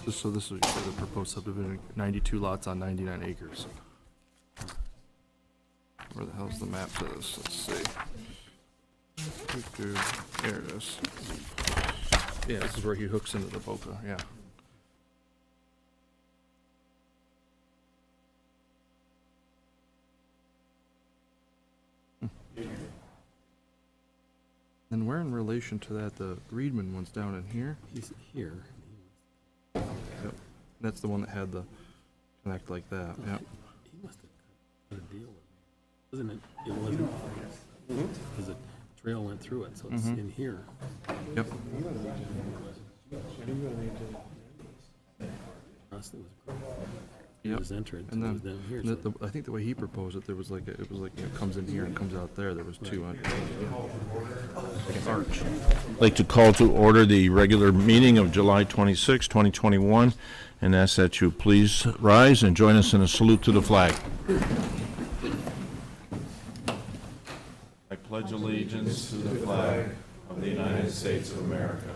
So this is the proposed subdivision, 92 lots on 99 acres. Where the hell's the map to this? Let's see. There it is. Yeah, this is where he hooks into the Boca, yeah. And where in relation to that, the Reedman one's down in here? He's here. Yep. That's the one that had the connect like that, yep. He must have cut a deal with me. Wasn't it? It wasn't. Because the trail went through it, so it's in here. Yep. Yep. His entrance And then was down here. I think the way he proposed it, there was like it was like it comes in here and comes out there. There was two on like an arch. I'd like to call to order the regular meeting of July 26, 2021, and ask that you please rise and join us in a salute to the flag. I pledge allegiance to the flag of the United States of America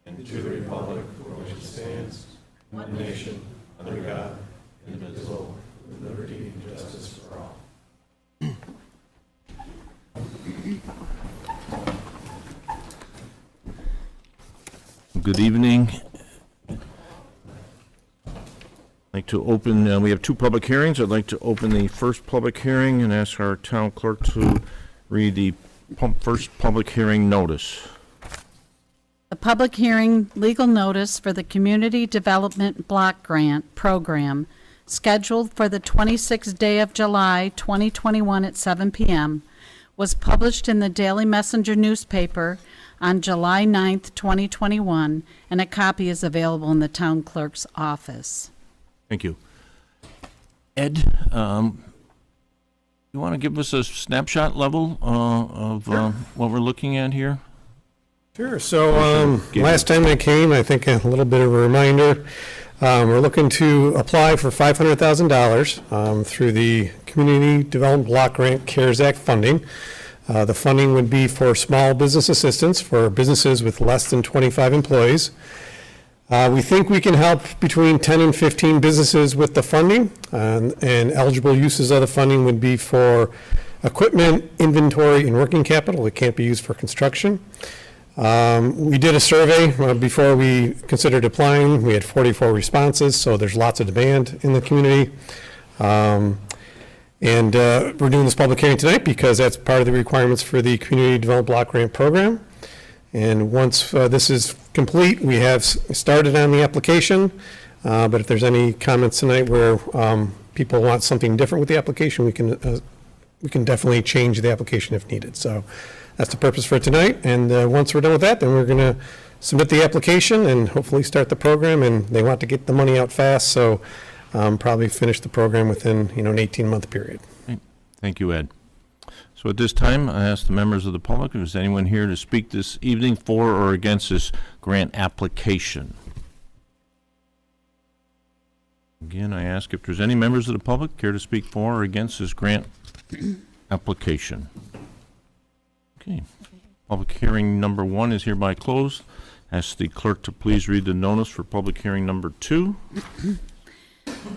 and to the republic for which it stands, one nation, under God, indivisible, with liberty and justice for all. Good evening. I'd like to open, we have two public hearings. I'd like to open the first public hearing and ask our town clerk to read the first public hearing notice. The public hearing legal notice for the Community Development Block Grant Program, scheduled for the 26th day of July 2021 at 7 p.m., was published in the Daily Messenger newspaper on July 9th, 2021, and a copy is available in the town clerk's office. Thank you. Ed, you want to give us a snapshot level of what we're looking at here? Sure. So last time I came, I think a little bit of a reminder, we're looking to apply for $500,000 through the Community Development Block Grant CARES Act funding. The funding would be for small business assistance for businesses with less than 25 employees. We think we can help between 10 and 15 businesses with the funding, and eligible uses of the funding would be for equipment, inventory, and working capital. It can't be used for construction. We did a survey before we considered applying. We had 44 responses, so there's lots of demand in the community. And we're doing this public hearing tonight because that's part of the requirements for the Community Development Block Grant Program. And once this is complete, we have started on the application. But if there's any comments tonight where people want something different with the application, we can definitely change the application if needed. So that's the purpose for tonight. And once we're done with that, then we're going to submit the application and hopefully start the program. And they want to get the money out fast, so probably finish the program within an 18-month period. Okay. Thank you, Ed. So at this time, I ask the members of the public, if there's anyone here to speak this evening for or against this grant application. Again, I ask if there's any members of the public care to speak for or against this grant application. Okay. Public hearing number 1 is hereby closed. Ask the clerk to please read the notice for public hearing number 2.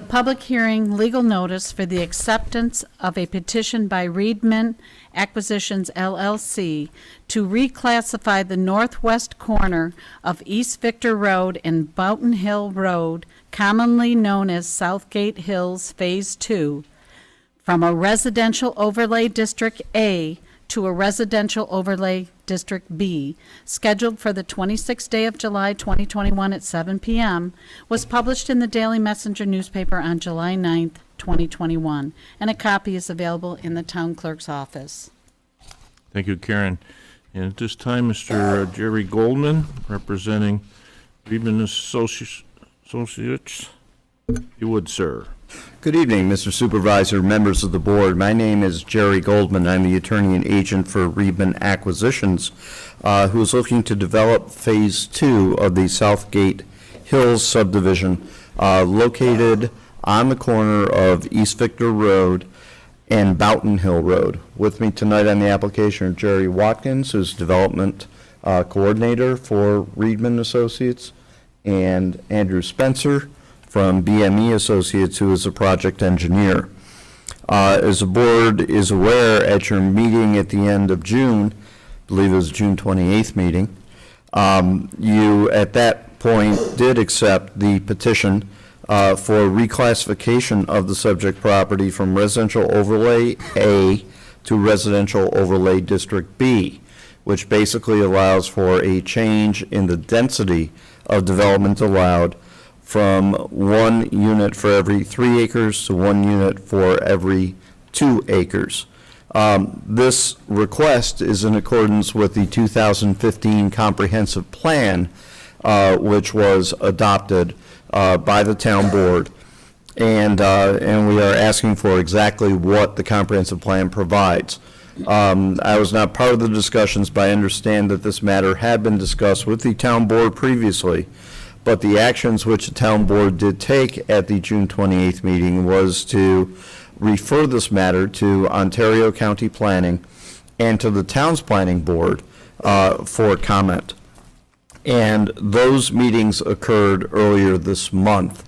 Public hearing legal notice for the acceptance of a petition by Reedman Acquisitions LLC to reclassify the northwest corner of East Victor Road and Boughton Hill Road, commonly known as Southgate Hills Phase 2, from a residential overlay District A to a residential overlay District B, scheduled for the 26th day of July 2021 at 7 p.m., was published in the Daily Messenger newspaper on July 9th, 2021, and a copy is available in the town clerk's office. Thank you, Karen. And at this time, Mr. Jerry Goldman, representing Reedman Associates, you would, sir. Good evening, Mr. Supervisor, members of the board. My name is Jerry Goldman. I'm the attorney and agent for Reedman Acquisitions, who is looking to develop Phase 2 of the Southgate Hills subdivision, located on the corner of East Victor Road and Boughton Hill Road. With me tonight on the application are Jerry Watkins, who's development coordinator for Reedman Associates, and Andrew Spencer from BME Associates, who is a project engineer. As the board is aware, at your meeting at the end of June, I believe it was June 28th meeting, you at that point did accept the petition for reclassification of the subject property from residential overlay A to residential overlay district B, which basically allows for a change in the density of development allowed from 1 unit for every 3 acres to 1 unit for every 2 acres. This request is in accordance with the 2015 comprehensive plan, which was adopted by the town board, and we are asking for exactly what the comprehensive plan provides. I was not part of the discussions, but I understand that this matter had been discussed with the town board previously. But the actions which the town board did take at the June 28th meeting was to refer this matter to Ontario County Planning and to the town's planning board for comment. And those meetings occurred earlier this month.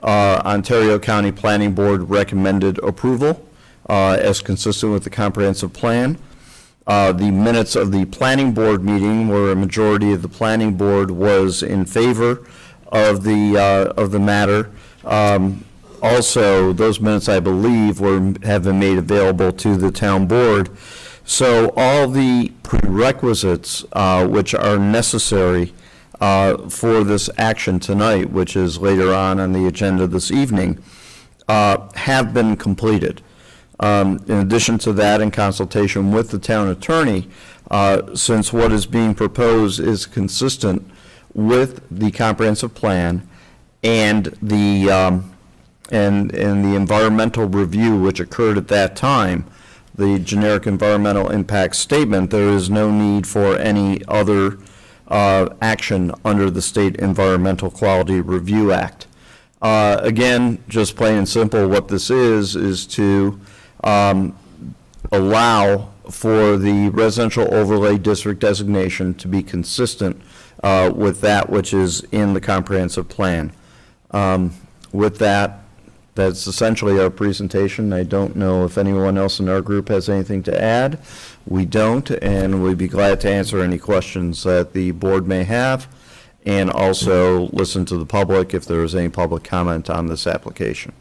Ontario County Planning Board recommended approval as consistent with the comprehensive plan. The minutes of the planning board meeting, where a majority of the planning board was in favor of the matter. Also, those minutes, I believe, have been made available to the town board. So all the prerequisites which are necessary for this action tonight, which is later on the agenda this evening, have been completed. In addition to that, in consultation with the town attorney, since what is being proposed is consistent with the comprehensive plan and the environmental review which occurred at that time, the generic environmental impact statement, there is no need for any other action under the State Environmental Quality Review Act. Again, just plain and simple, what this is to allow for the residential overlay district designation to be consistent with that which is in the comprehensive plan. With that, that's essentially our presentation. I don't know if anyone else in our group has anything to add. We don't, and we'd be glad to answer any questions that the board may have, and also listen to the public if there is any public comment on this application.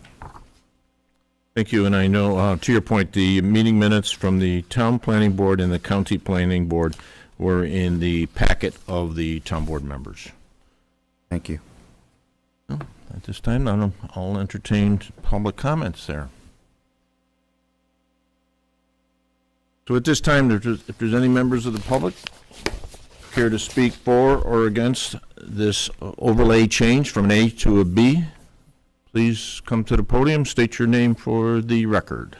Thank you, and I know, to your point, the meeting minutes from the town planning board and the county planning board were in the packet of the town board members. Thank you. At this time, I'll entertain public comments there. So at this time, if there's any members of the public care to speak for or against this overlay change from an A to a B, please come to the podium, state your name for the record.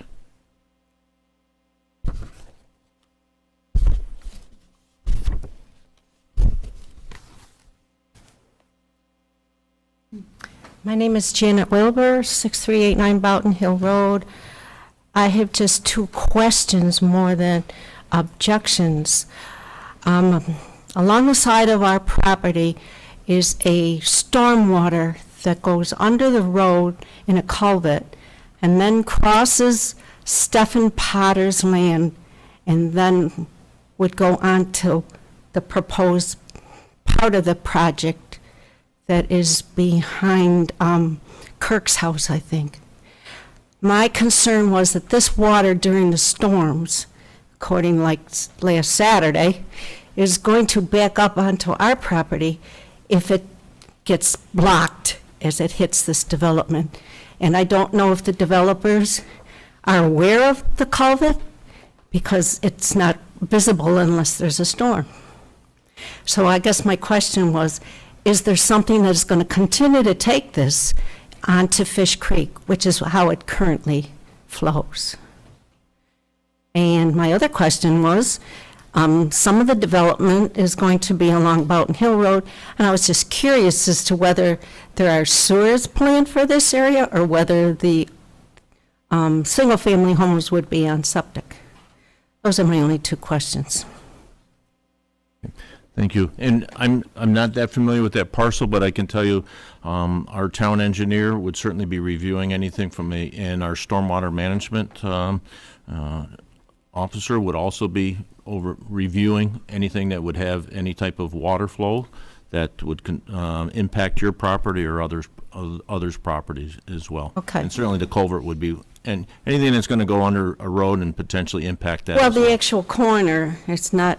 My name is Janet Wilbur, 6389 Boughton Hill Road. I have just 2 questions more than objections. Along the side of our property is a stormwater that goes under the road in a culvert and then crosses Stephen Potter's land and then would go on to the proposed part of the project that is behind Kirk's house, I think. My concern was that this water during the storms, according like last Saturday, is going to back up onto our property if it gets blocked as it hits this development. And I don't know if the developers are aware of the culvert because it's not visible unless there's a storm. So I guess my question was, is there something that's going to continue to take this onto Fish Creek, which is how it currently flows. And my other question was, some of the development is going to be along Boughton Hill Road, and I was just curious as to whether there are sewers planned for this area or whether the single-family homes would be on septic. Those are my only two questions. Thank you. And I'm not that familiar with that parcel, but I can tell you, our town engineer would certainly be reviewing anything and our stormwater management officer would also be reviewing anything that would have any type of water flow that would impact your property or others' properties as well. Okay. And certainly the culvert would be, and anything that's going to go under a road and potentially impact that. Well, as the actual corner, it's not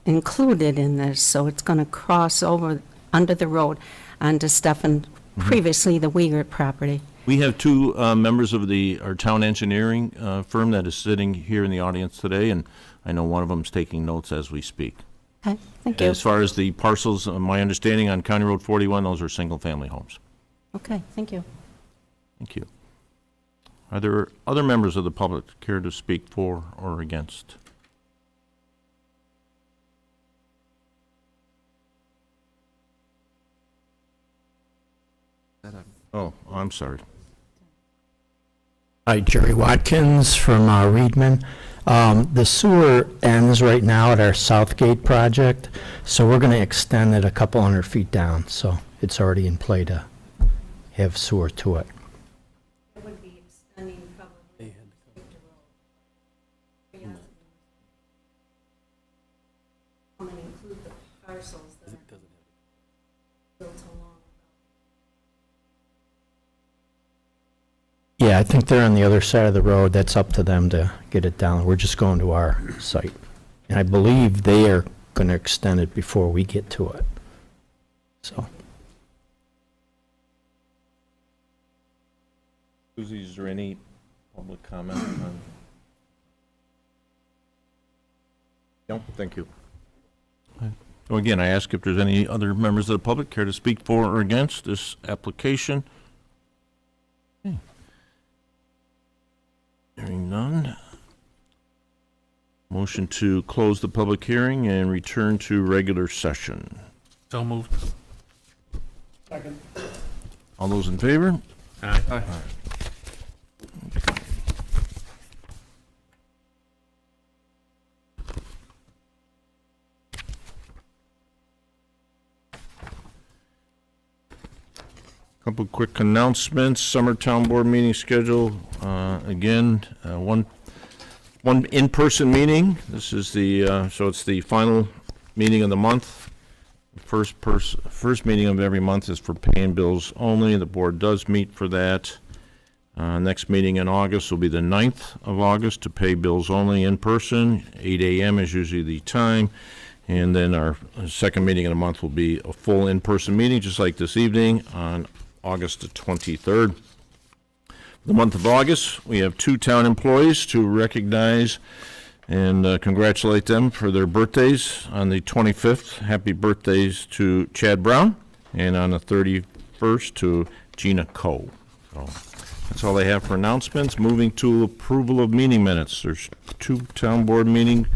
included in this, so it's going to cross over under the road onto Stephen, previously the Wiegert property. We have two members of our town engineering firm that is sitting here in the audience today, and I know one of them is taking notes as we speak. Okay, thank you. As far as the parcels, my understanding on County Road 41, those are single-family homes. Okay, thank you. Thank you. Are there other members of the public care to speak for or against? Oh, I'm sorry. Hi, Jerry Watkins from Reedman. The sewer ends right now at our Southgate project, so we're going to extend it a couple hundred feet down, so it's already in play to have sewer to it. It would be extending probably. I'm going to include the parcels that are built along. Yeah, I think they're on the other side of the road. That's up to them to get it down. We're just going to our site. And I believe they are going to extend it before we get to it. So, Suzie, is there any public comment on? No, thank you. So again, I ask if there's any other members of the public care to speak for or against this application. Okay. Hearing none. Motion to close the public hearing and return to regular session. So moved. All those in favor? Aye. Couple quick announcements. Summertown board meeting schedule. Again, one in-person meeting. This is so it's the final meeting of the month. First meeting of every month is for paying bills only. The board does meet for that. Next meeting in August will be the 9th of August to pay bills only in person. 8 a.m. is usually the time. And then our second meeting of the month will be a full in-person meeting, just like this evening, on August the 23rd. The month of August, we have 2 town employees to recognize and congratulate them for their birthdays. On the 25th, happy birthdays to Chad Brown, and on the 31st to Gina Coe. So that's all I have for announcements. Moving to approval of meeting minutes. There's 2 town board meetings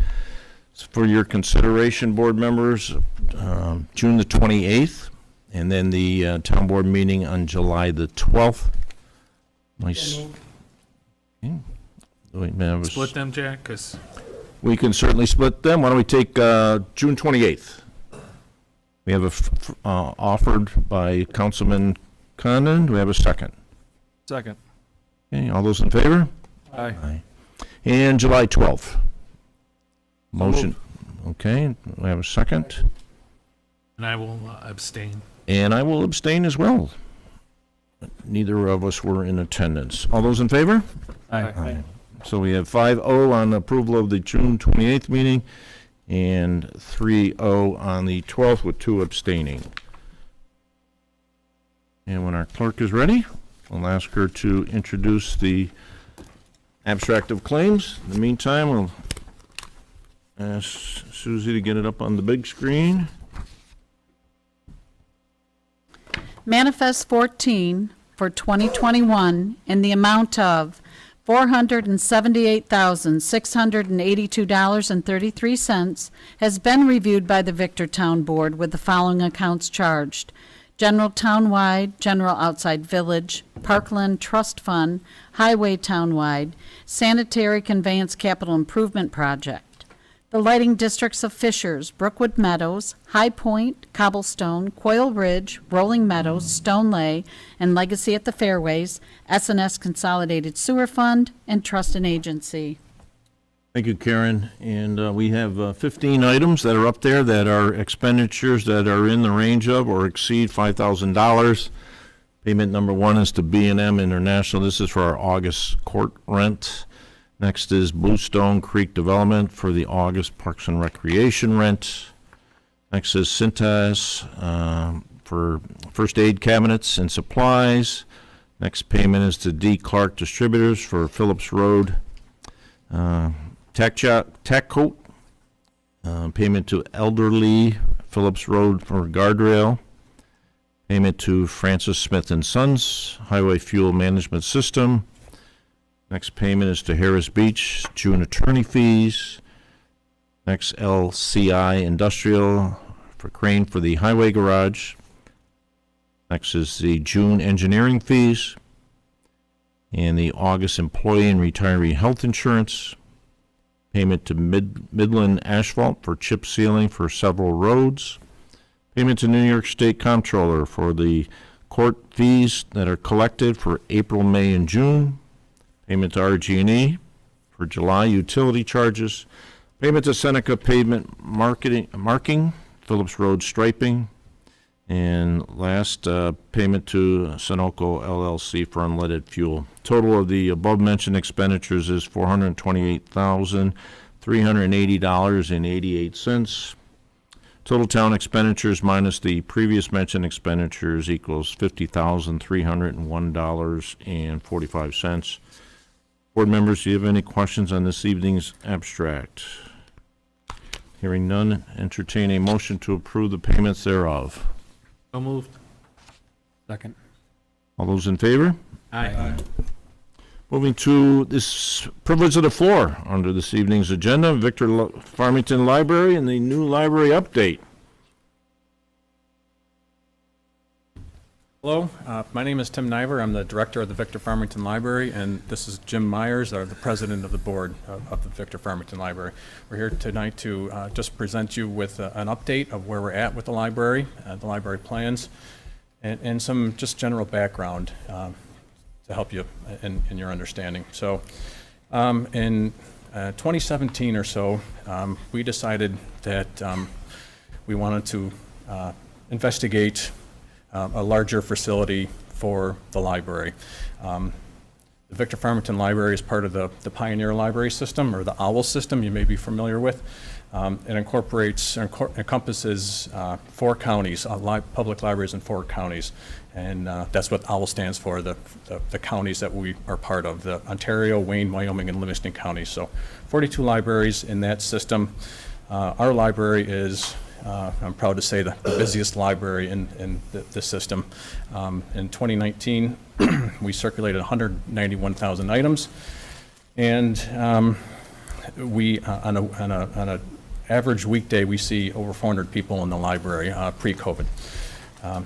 for your consideration, board members, June the 28th, and then the town board meeting on July the 12th. Nice. Okay. Wait, man, Split them, Jack, because we can certainly split them. Why don't we take June 28th? We have offered by Councilman Condon. Do we have a second? Second. Okay, all those in favor? Aye. And July 12th. Motion. Okay, we have a second. and I will abstain. And I will abstain as well. Neither of us were in attendance. All those in favor? Aye. So we have 5-0 on approval of the June 28th meeting and 3-0 on the 12th with 2 abstaining. And when our clerk is ready, we'll ask her to introduce the abstract of claims. In the meantime, we'll ask Suzie to get it up on the big screen. Manifest 14 for 2021 in the amount of $478,682.33 has been reviewed by the Victortown Board with the following accounts charged: General Townwide, General Outside Village, Parkland Trust Fund, Highway Townwide, Sanitary Conveyance Capital Improvement Project. The lighting districts of Fishers, Brookwood Meadows, High Point, Cobblestone, Coil Ridge, Rolling Meadows, Stone Lay, and Legacy at the Fairways, S&S Consolidated Sewer Fund, and Trust and Agency. Thank you, Karen. And we have 15 items that are up there that are expenditures that are in the range of or exceed $5,000. Payment number 1 is to B&M International. This is for our August court rent. Next is Bluestone Creek Development for the August Parks and Recreation rent. Next is Cintas for first aid cabinets and supplies. Next payment is to D. Clark Distributors for Phillips Road tack coat. Payment to Elderly Phillips Road for guardrail. Payment to Francis Smith and Sons Highway Fuel Management System. Next payment is to Harris Beach June attorney fees. Next, LCI Industrial for crane for the highway garage. Next is the June engineering fees and the August employee and retiree health insurance. Payment to Midland Asphalt for chip sealing for several roads. Payment to New York State Comptroller for the court fees that are collected for April, May, and June. Payment to RG&E for July utility charges. Payment to Seneca Pavement Marking, Phillips Road striping. And last, payment to Sunoco LLC for unleaded fuel. Total of the above-mentioned expenditures is $428,380.88. Total town expenditures minus the previous mentioned expenditures equals $50,301.45. Board members, do you have any questions on this evening's abstract? Hearing none, entertain a motion to approve the payments thereof. So moved. Second. All those in favor? Aye. Moving to this privilege of the floor under this evening's agenda, Farmington Library and the new library update. Hello, my name is Tim Niver. I'm the director of the Victor Farmington Library, and this is Jim Myers, the president of the board of the Victor Farmington Library. We're here tonight to just present you with an update of where we're at with the library plans, and some just general background to help you in your understanding. So in 2017 or so, we decided that we wanted to investigate a larger facility for the library. The Victor Farmington Library is part of the Pioneer Library System, or the OWL system you may be familiar with. It encompasses 4 counties, public libraries in 4 counties, and that's what OWL stands for, the counties that we are part of, the Ontario, Wayne, Wyoming, and Livingston counties. So 42 libraries in that system. Our library is I'm proud to say the busiest library in the system. In 2019, we circulated 191,000 items, and we on an average weekday we see over 400 people in the library pre-COVID.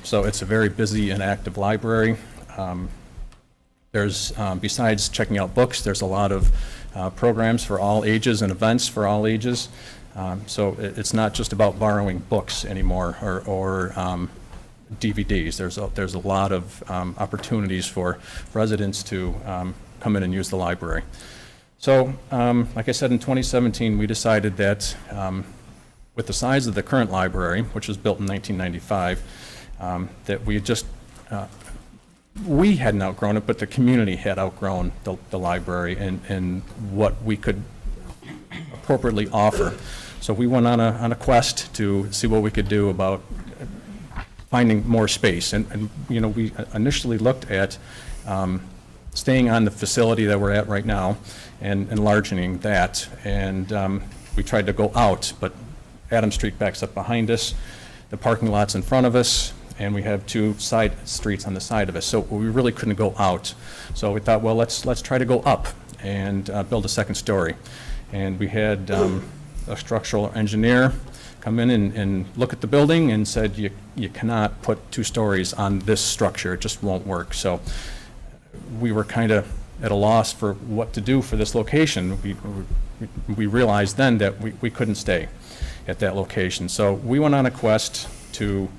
So it's a very busy and active library. There's besides checking out books, there's a lot of programs for all ages and events for all ages. So it's not just about borrowing books anymore or DVDs. There's a lot of opportunities for residents to come in and use the library. So like I said, in 2017, we decided that with the size of the current library, which was built in 1995, that we hadn't outgrown it, but the community had outgrown the library and what we could appropriately offer. So we went on a quest to see what we could do about finding more space. And you know, we initially looked at staying on the facility that we're at right now and enlarging that. And we tried to go out, but Adams Street backs up behind us. The parking lot's in front of us. and we have two side streets on the side of it, so we really couldn't go out. So we thought, well, let's try to go up and build a second story. And we had a structural engineer come in and look at the building and said, you cannot put 2 stories on this structure, it just won't work. So we were kind of at a loss for what to do for this location. We realized then that we couldn't stay at that location. So we went on a quest to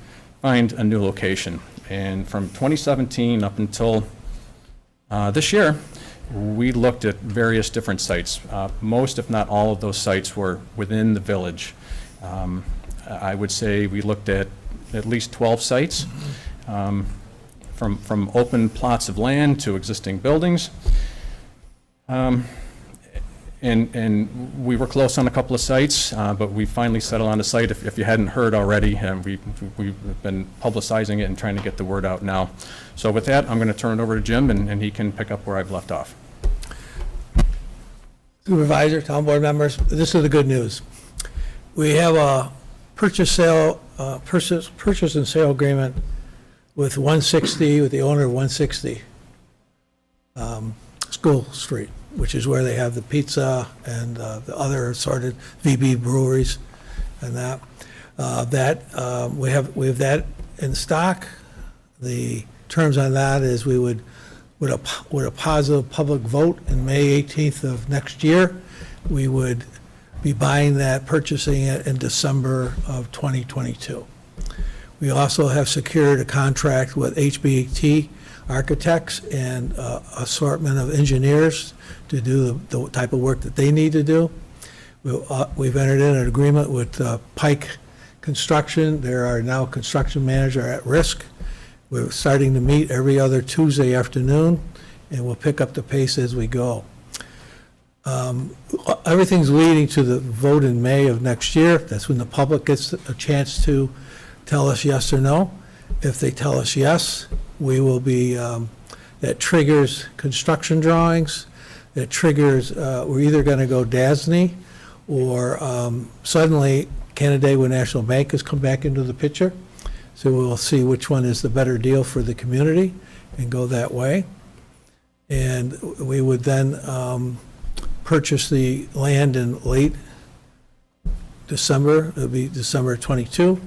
find a new location. And from 2017 up until this year, we looked at various different sites. Most, if not all of those sites were within the village. I would say we looked at least 12 sites, from open plots of land to existing buildings. And we were close on a couple of sites, but we finally settled on a site, if you hadn't heard already, and we've been publicizing it and trying to get the word out now. So with that, I'm going to turn it over to Jim, and he can pick up where I've left off. Supervisor, town board members, this is the good news. We have a purchase and sale agreement with 160, with the owner of 160 School Street, which is where they have the pizza and the other assorted VB breweries and that. We have that in stock. The terms on that is we would, with a positive public vote in May 18th of next year, we would be buying that, purchasing it in December of 2022. We also have secured a contract with HBT Architects and assortment of engineers to do the type of work that they need to do. We've entered in an agreement with Pike Construction. There are now construction manager at risk. We're starting to meet every other Tuesday afternoon, and we'll pick up the pace as we go. Everything's leading to the vote in May of next year. That's when the public gets a chance to tell us yes or no. If they tell us yes, we will be, that triggers construction drawings, that triggers, we're either going to go DASNY or suddenly Canandaigua National Bank has come back into the picture. So we'll see which one is the better deal for the community and go that way. And we would then purchase the land in late December, it'll be December 22,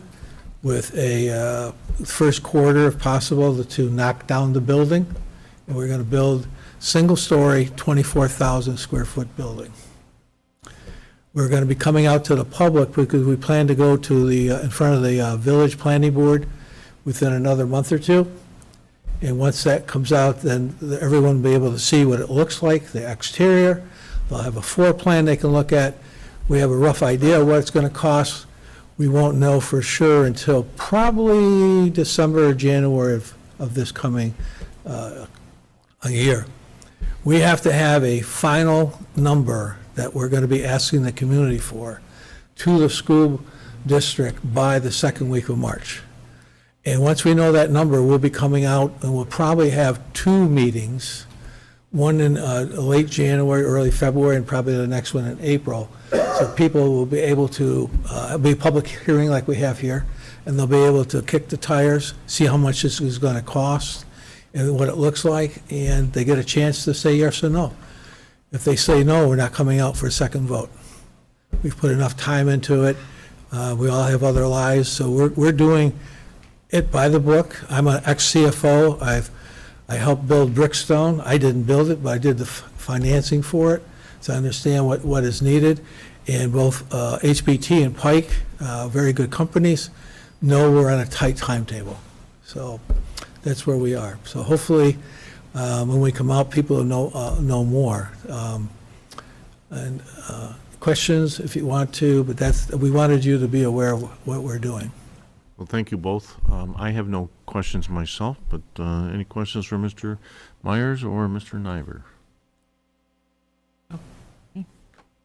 with a first quarter, if possible, to knock down the building. And we're going to build single-story, 24,000 square foot building. We're going to be coming out to the public because we plan to go to the, in front of the Village Planning Board within another month or two. And once that comes out, then everyone will be able to see what it looks like, the exterior. They'll have a floor plan they can look at. We have a rough idea of what it's going to cost. We won't know for sure until probably December or January of this coming a year. We have to have a final number that we're going to be asking the community for to the school district by the second week of March. And once we know that number, we'll be coming out and we'll probably have 2 meetings, one in late January, early February, and probably the next one in April. So people will be able to, it'll be a public hearing like we have here, and they'll be able to kick the tires, see how much this is going to cost and what it looks like, and they get a chance to say yes or no. If they say no, we're not coming out for a second vote. We've put enough time into it. We all have other lives, so we're doing it by the book. I'm an ex-CFO. I helped build Brickstone. I didn't build it, but I did the financing for it, so I understand what is needed. And both HBT and Pike, very good companies, know we're on a tight timetable. So that's where we are. So hopefully, when we come out, people will know more. And questions if you want to, but we wanted you to be aware of what we're doing. Well, thank you both. I have no questions myself, but any questions for Mr. Myers or Mr. Niver?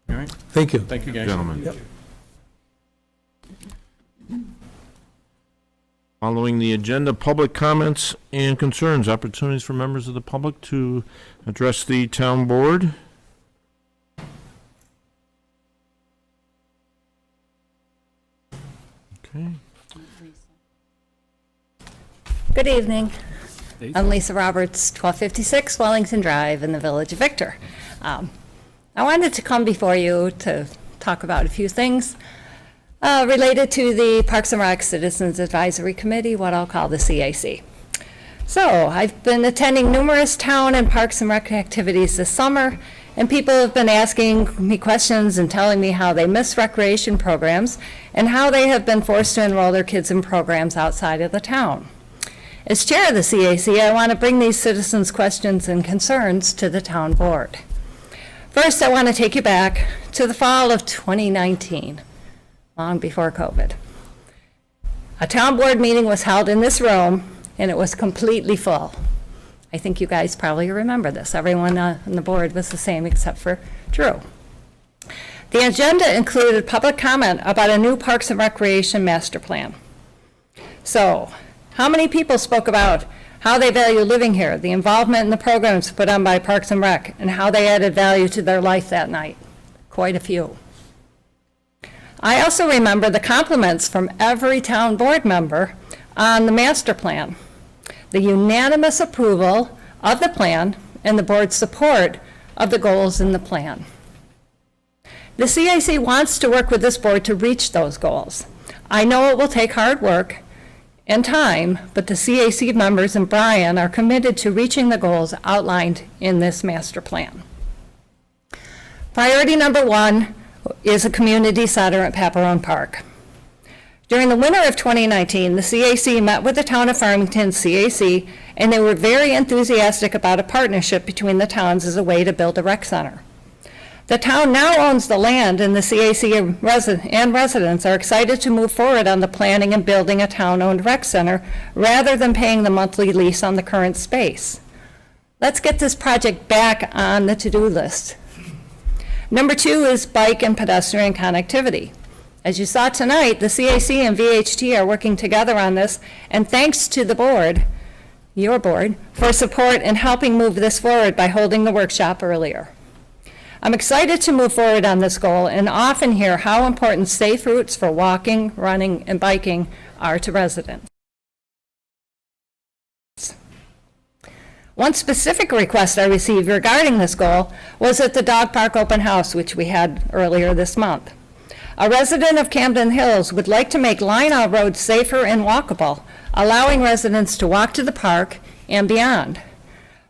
All right? Thank you. Thank you, guys. Gentlemen. Yep. Following the agenda, public comments and concerns, opportunities for members of the public to address the town board. Okay. Good evening. Stacy? I'm Lisa Roberts, 1256 Wellington Drive in the Village of Victor. I wanted to come before you to talk about a few things related to the Parks and Rec Citizens Advisory Committee, what I'll call the CAC. So I've been attending numerous town and Parks and Rec activities this summer, and people have been asking me questions and telling me how they miss recreation programs and how they have been forced to enroll their kids in programs outside of the town. As chair of the CAC, I want to bring these citizens' questions and concerns to the town board. First, I want to take you back to the fall of 2019, long before COVID. A town board meeting was held in this room, and it was completely full. I think you guys probably remember this. Everyone on the board was the same except for Drew. The agenda included public comment about a new Parks and Recreation master plan. So, how many people spoke about how they value living here, the involvement in the programs put on by Parks and Rec, and how they added value to their life that night? Quite a few. I also remember the compliments from every town board member on the master plan, the unanimous approval of the plan, and the board's support of the goals in the plan. The CAC wants to work with this board to reach those goals. I know it will take hard work and time, but the CAC members and Brian are committed to reaching the goals outlined in this master plan. Priority number 1 is a community center at Paparone Park. During the winter of 2019, the CAC met with the town of Farmington CAC, and they were very enthusiastic about a partnership between the towns as a way to build a rec center. The town now owns the land, and the CAC and residents are excited to move forward on the planning and building a town-owned rec center rather than paying the monthly lease on the current space. Let's get this project back on the to-do list. Number 2 is bike and pedestrian connectivity. As you saw tonight, the CAC and VHT are working together on this, and thanks to the board, your board, for support in helping move this forward by holding the workshop earlier. I'm excited to move forward on this goal and often hear how important safe routes for walking, running, and biking are to residents. One specific request I received regarding this goal was at the dog park open house, which we had earlier this month. A resident of Camden Hills would like to make Lionel Road safer and walkable, allowing residents to walk to the park and beyond.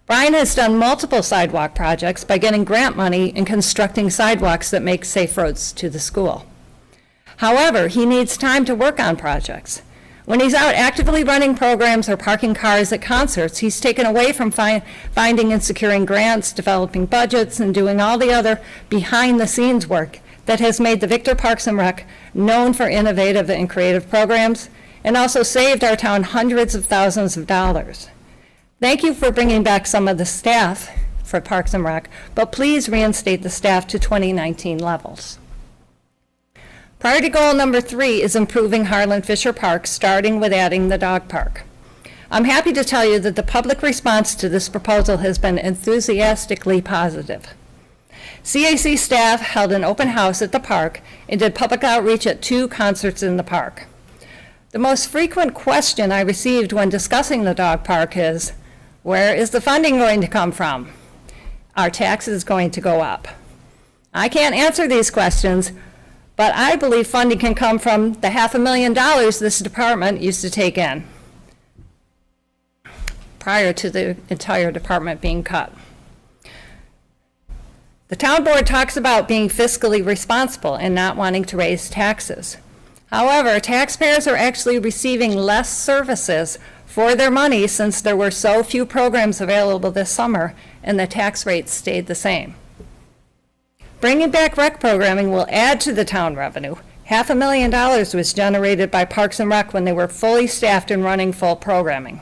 Brian has done multiple sidewalk projects by getting grant money and constructing sidewalks that make safe roads to the school. However, he needs time to work on projects. When he's out actively running programs or parking cars at concerts, he's taken away from finding and securing grants, developing budgets, and doing all the other behind-the-scenes work that has made the Victor Parks and Rec known for innovative and creative programs, and also saved our town hundreds of thousands of dollars. Thank you for bringing back some of the staff for Parks and Rec, but please reinstate the staff to 2019 levels. Priority goal number 3 is improving Harlan Fisher Park, starting with adding the dog park. I'm happy to tell you that the public response to this proposal has been enthusiastically positive. CAC staff held an open house at the park and did public outreach at 2 concerts in the park. The most frequent question I received when discussing the dog park is, where is the funding going to come from? Are taxes going to go up? I can't answer these questions, but I believe funding can come from the $500,000 this department used to take in prior to the entire department being cut. The town board talks about being fiscally responsible and not wanting to raise taxes. However, taxpayers are actually receiving less services for their money since there were so few programs available this summer and the tax rates stayed the same. Bringing back rec programming will add to the town revenue. $500,000 was generated by Parks and Rec when they were fully staffed and running full programming.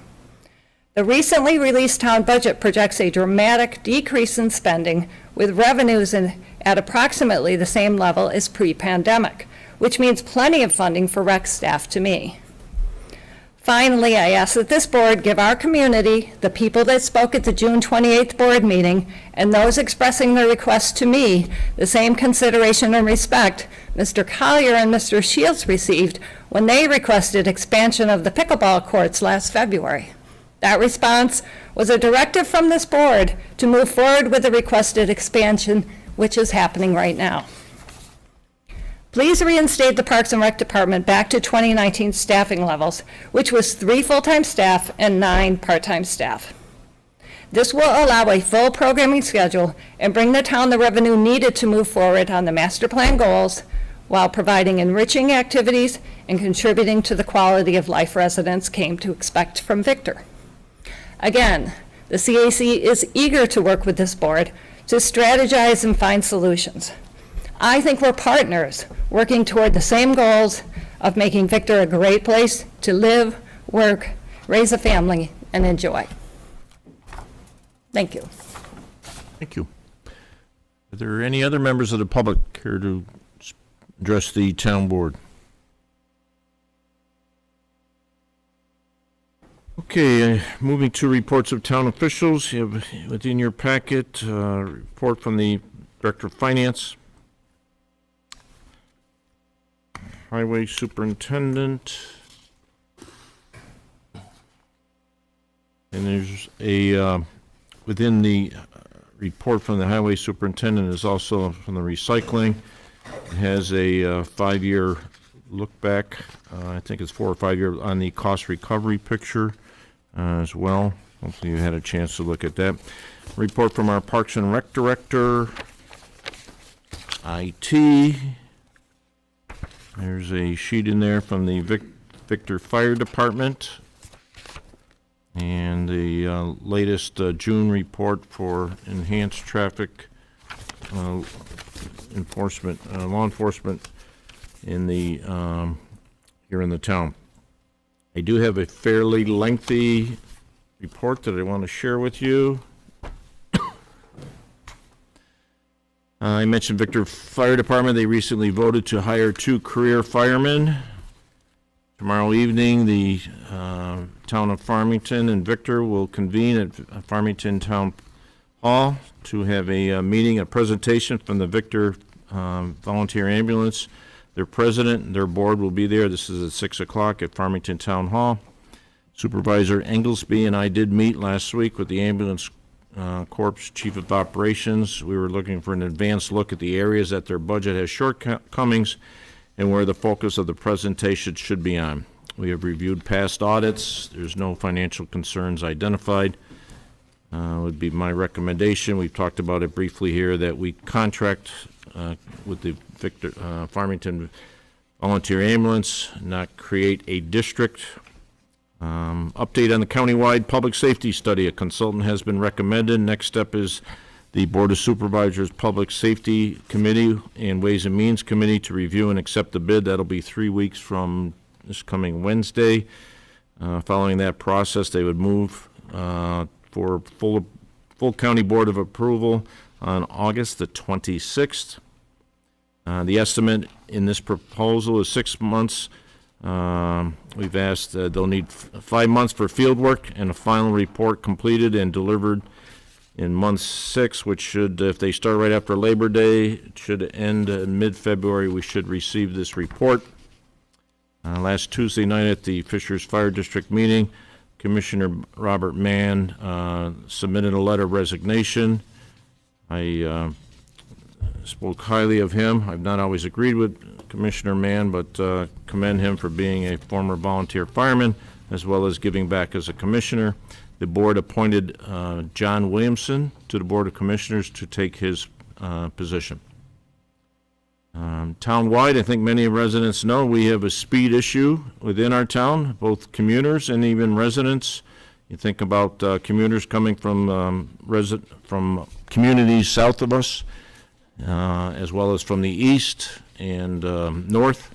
The recently released town budget projects a dramatic decrease in spending with revenues at approximately the same level as pre-pandemic, which means plenty of funding for rec staff to me. Finally, I ask that this board give our community, the people that spoke at the June 28th board meeting, and those expressing their request to me, the same consideration and respect Mr. Collier and Mr. Shields received when they requested expansion of the pickleball courts last February. That response was a directive from this board to move forward with the requested expansion, which is happening right now. Please reinstate the Parks and Rec Department back to 2019 staffing levels, which was 3 full-time staff and 9 part-time staff. This will allow a full programming schedule and bring the town the revenue needed to move forward on the master plan goals while providing enriching activities and contributing to the quality of life residents came to expect from Victor. Again, the CAC is eager to work with this board to strategize and find solutions. I think we're partners working toward the same goals of making Victor a great place to live, work, raise a family, and enjoy. Thank you. Thank you. Are there any other members of the public here to address the town board? Okay, moving to reports of town officials. You have within your packet a report from the Director of Finance, Highway Superintendent, and there's a within the report from the Highway Superintendent is also from the recycling. It has a 5-year look back. I think it's 4 or 5 years on the cost recovery picture as well. Hopefully you had a chance to look at that. Report from our Parks and Rec Director, IT. There's a sheet in there from the Victor Fire Department and the latest June report for enhanced traffic enforcement, law enforcement in the here in the town. I do have a fairly lengthy report that I want to share with you. I mentioned Victor Fire Department. They recently voted to hire 2 career firemen. Tomorrow evening, the town of Farmington and Victor will convene at Farmington Town Hall to have a meeting, a presentation from the Victor Volunteer Ambulance. Their president and their board will be there. This is at 6 o'clock at Farmington Town Hall. Supervisor Englesby and I did meet last week with the ambulance Corps Chief of Operations. We were looking for an advanced look at the areas that their budget has shortcomings and where the focus of the presentation should be on. We have reviewed past audits. There's no financial concerns identified. Would be my recommendation. We've talked about it briefly here that we contract with the Victor Farmington Volunteer Ambulance, not create a district. Update on the countywide public safety study. A consultant has been recommended. Next step is the Board of Supervisors Public Safety Committee and Ways and Means Committee to review and accept the bid. That'll be 3 weeks from this coming Wednesday. Following that process, they would move for full county board of approval on August the 26th. The estimate in this proposal is 6 months. We've asked they'll need 5 months for field work and a final report completed and delivered in month 6, which should, if they start right after Labor Day, it should end in mid-February. We should receive this report. Last Tuesday night at the Fishers Fire District meeting, Commissioner Robert Mann submitted a letter of resignation. I spoke highly of him. I've not always agreed with Commissioner Mann, but commend him for being a former volunteer fireman as well as giving back as a commissioner. The board appointed John Williamson to the Board of Commissioners to take his position. Townwide, I think many residents know we have a speed issue within our town, both commuters and even residents. You think about commuters coming from communities south of us, as well as from the east and north,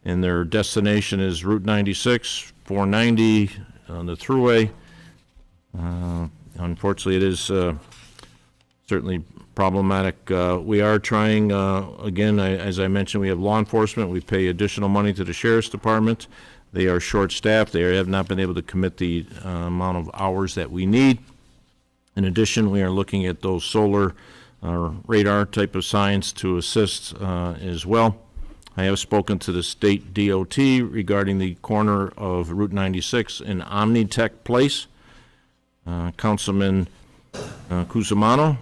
and their destination is Route 96, 490, on the thruway. Unfortunately, it is certainly problematic. We are trying, again, as I mentioned, we have law enforcement. We pay additional money to the Sheriff's Department. They are short-staffed. They have not been able to commit the amount of hours that we need. In addition, we are looking at those solar radar type of signs to assist as well. I have spoken to the state DOT regarding the corner of Route 96 in Omnitech Place. Councilman Cusimano,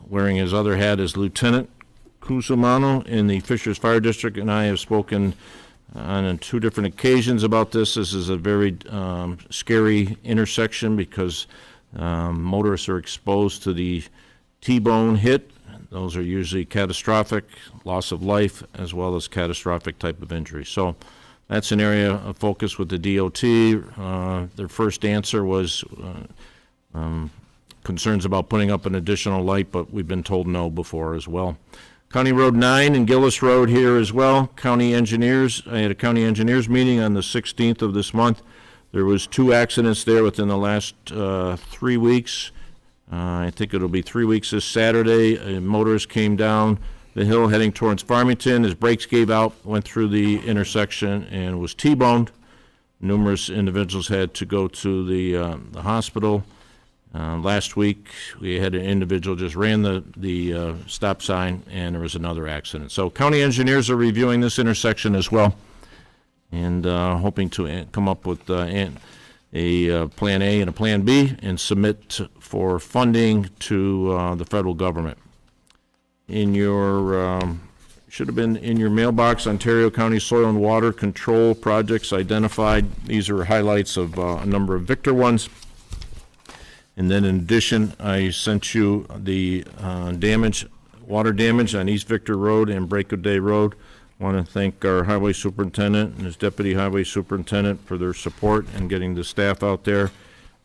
wearing his other hat as Lieutenant Cusimano in the Fishers Fire District, and I have spoken on 2 different occasions about this. This is a very scary intersection because motorists are exposed to the T-bone hit. Those are usually catastrophic, loss of life, as well as catastrophic type of injury. So that's an area of focus with the DOT. Their first answer was concerns about putting up an additional light, but we've been told no before as well. County Road 9 and Gillis Road here as well. County engineers, I had a county engineers meeting on the 16th of this month. There was 2 accidents there within the last 3 weeks. I think it'll be 3 weeks this Saturday. A motorist came down the hill heading towards Farmington. His brakes gave out, went through the intersection, and was T-boned. Numerous individuals had to go to the hospital. Last week, we had an individual just ran the stop sign, and there was another accident. So county engineers are reviewing this intersection as well, and hoping to come up with a Plan A and a Plan B and submit for funding to the federal government. In your, should have been in your mailbox, Ontario County Soil and Water Control Projects identified. These are highlights of a number of Victor ones. And then in addition, I sent you the water damage on East Victor Road and Break of Day Road. I want to thank our highway superintendent and his deputy highway superintendent for their support and getting the staff out there.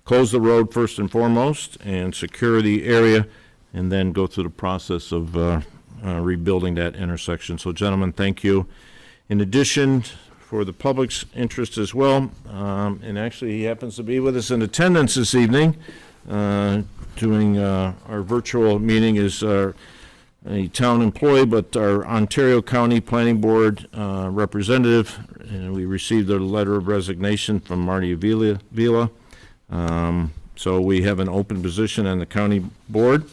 Close the road first and foremost and secure the area, and then go through the process of rebuilding that intersection. So gentlemen, thank you. In addition, for the public's interest as well, and actually he happens to be with us in attendance this evening, doing our virtual meeting, is a town employee, but our Ontario County Planning Board representative, and we received a letter of resignation from Marty Vila. So we have an open position on the county board.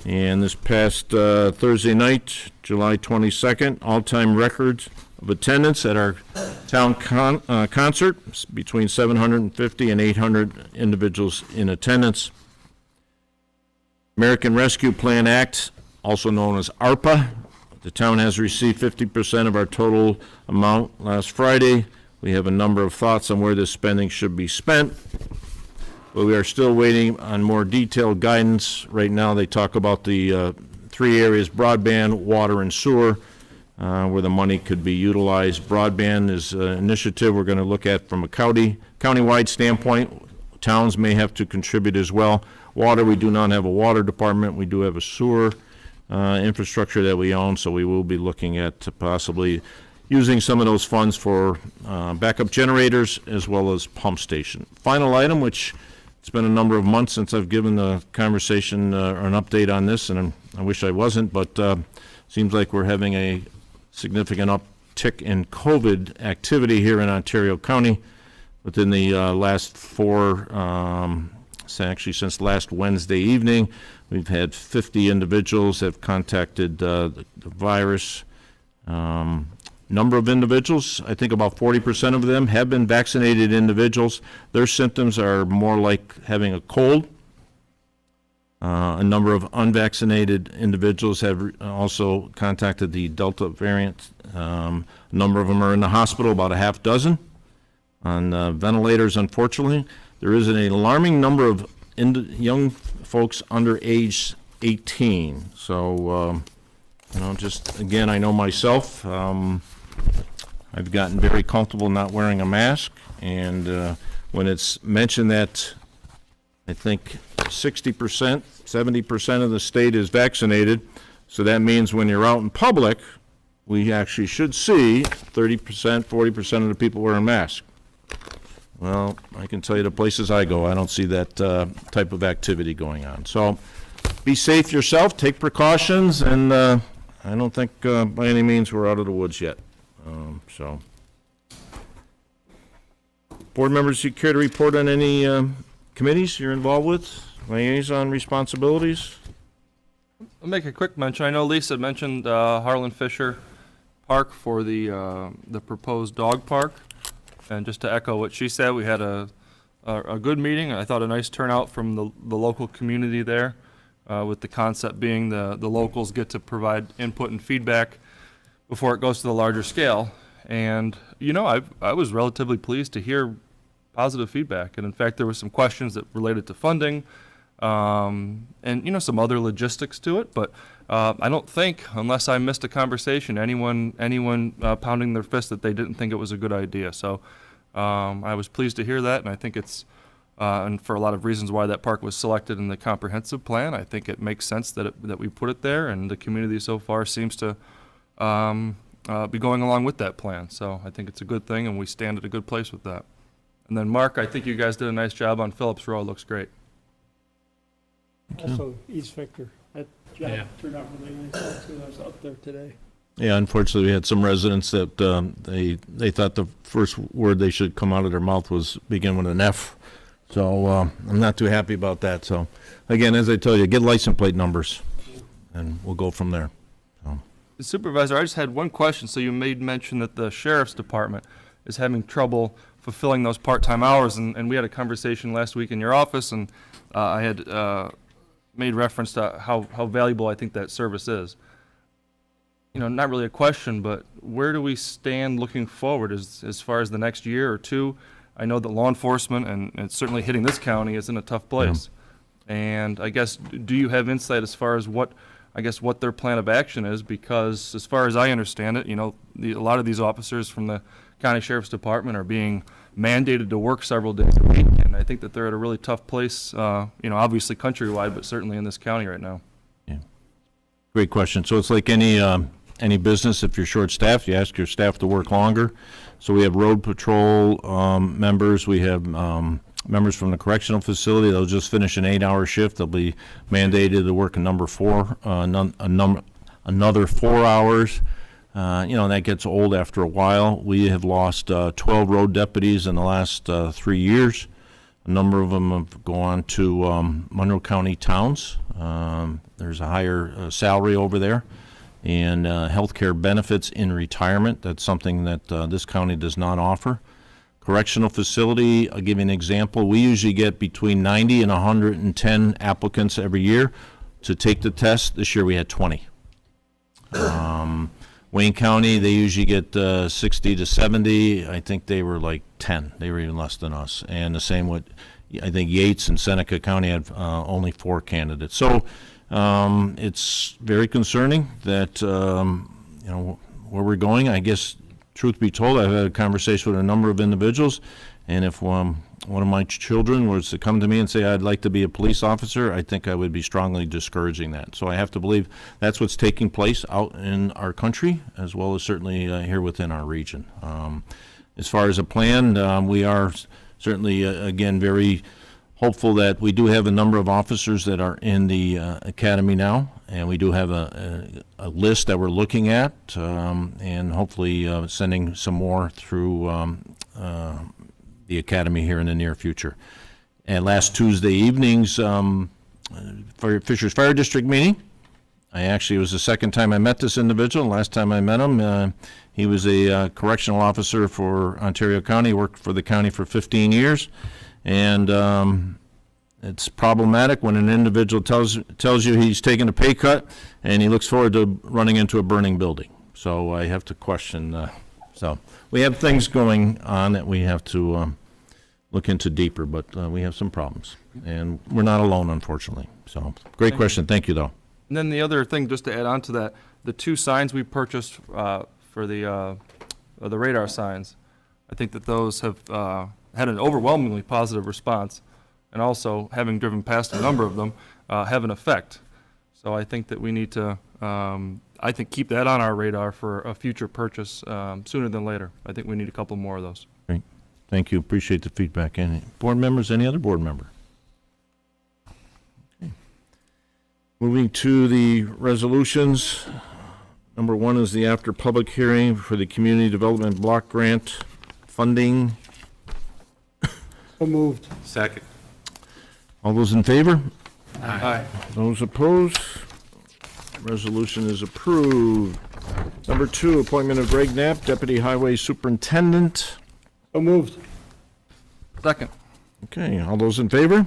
And this past Thursday night, July 22nd, all-time records of attendance at our town concert, between 750 and 800 individuals in attendance. American Rescue Plan Act, also known as ARPA. The town has received 50% of our total amount last Friday. We have a number of thoughts on where this spending should be spent, but we are still waiting on more detailed guidance. Right now, they talk about the 3 areas: broadband, water, and sewer, where the money could be utilized. Broadband is an initiative we're going to look at from a countywide standpoint. Towns may have to contribute as well. Water, we do not have a water department. We do have a sewer infrastructure that we own, so we will be looking at possibly using some of those funds for backup generators as well as pump station. Final item, which it's been a number of months since I've given the conversation or an update on this, and I wish I wasn't, but seems like we're having a significant uptick in COVID activity here in Ontario County. Within the last 4, actually since last Wednesday evening, we've had 50 individuals have contacted the virus. Number of individuals, I think about 40% of them have been vaccinated individuals. Their symptoms are more like having a cold. A number of unvaccinated individuals have also contacted the Delta variant. A number of them are in the hospital, about a half dozen on ventilators, unfortunately. There is an alarming number of young folks under age 18. So, just again, I know myself. I've gotten very comfortable not wearing a mask, and when it's mentioned that I think 60%, 70% of the state is vaccinated, so that means when you're out in public, we actually should see 30%, 40% of the people wearing masks. Well, I can tell you the places I go, I don't see that type of activity going on. So be safe yourself, take precautions, and I don't think by any means we're out of the woods yet. Board members, you care to report on any committees you're involved with? Liaison responsibilities? I'll make a quick mention. I know Lisa mentioned Harlan Fisher Park for the proposed dog park. And just to echo what she said, we had a good meeting. I thought a nice turnout from the local community there, with the concept being the locals get to provide input and feedback before it goes to the larger scale. And, I was relatively pleased to hear positive feedback. And in fact, there were some questions that related to funding, and, some other logistics to it. But I don't think, unless I missed a conversation, anyone pounding their fist that they didn't think it was a good idea. So I was pleased to hear that, and I think it's, and for a lot of reasons why that park was selected in the comprehensive plan, I think it makes sense that we put it there, and the community so far seems to be going along with that plan. So I think it's a good thing, and we stand at a good place with that. And then Mark, I think you guys did a nice job on Phillips Road. Looks great. Also, East Victor, that job turned out really nice, too. I was up there today. Yeah, unfortunately, we had some residents that they thought the first word they should come out of their mouth was begin with an F. So I'm not too happy about that. So again, as I tell you, get license plate numbers, and we'll go from there. So. Supervisor, I just had one question. So you made mention that the sheriff's department is having trouble fulfilling those part-time hours, and we had a conversation last week in your office, and I had made reference to how valuable I think that service is. Not really a question, but where do we stand looking forward as far as the next year or two? I know that law enforcement, and certainly hitting this county, is in a tough place. Yeah. And I guess, do you have insight as far as what their plan of action is? Because as far as I understand it, a lot of these officers from the county sheriff's department are being mandated to work several days a week, and I think that they're at a really tough place, obviously countrywide, but certainly in this county right now. Yeah, great question. So it's like any business. If you're short-staffed, you ask your staff to work longer. So we have road patrol members. We have members from the correctional facility. They'll just finish an 8-hour shift. They'll be mandated to work another 4 hours. And that gets old after a while. We have lost 12 road deputies in the last 3 years. A number of them have gone to Monroe County towns. There's a higher salary over there. And health care benefits in retirement. That's something that this county does not offer. Correctional facility, I'll give you an example. We usually get between 90 and 110 applicants every year to take the test. This year we had 20. Wayne County, they usually get 60 to 70. I think they were like 10. They were even less than us. And the same with, I think Yates and Seneca County had only 4 candidates. So it's very concerning that, where we're going. I guess, truth be told, I've had a conversation with a number of individuals, and if one of my children was to come to me and say, I'd like to be a police officer, I think I would be strongly discouraging that. So I have to believe that's what's taking place out in our country, as well as certainly here within our region. As far as a plan, we are certainly, again, very hopeful that we do have a number of officers that are in the academy now, and we do have a list that we're looking at, and hopefully sending some more through the academy here in the near future. And last Tuesday evening's Fisher's Fire District meeting, it was the second time I met this individual. Last time I met him, he was a correctional officer for Ontario County, worked for the county for 15 years. And it's problematic when an individual tells you he's taking a pay cut and he looks forward to running into a burning building. So I have to question. So we have things going on that we have to look into deeper, but we have some problems. And we're not alone, unfortunately. So great question. Thank you, though. And then the other thing, just to add on to that, the 2 signs we purchased for the radar signs, I think that those have had an overwhelmingly positive response, and also, having driven past a number of them, have an effect. So I think that we need to, keep that on our radar for a future purchase sooner than later. I think we need a couple more of those. Great. Thank you. Appreciate the feedback. Any board members? Any other board member? Okay. Moving to the resolutions. Number 1 is the after public hearing for the Community Development Block Grant funding. So moved. Second. All those in favor? Aye. Those opposed? Resolution is approved. Number 2, appointment of Greg Knapp, Deputy Highway Superintendent. So moved. Second. Okay, all those in favor?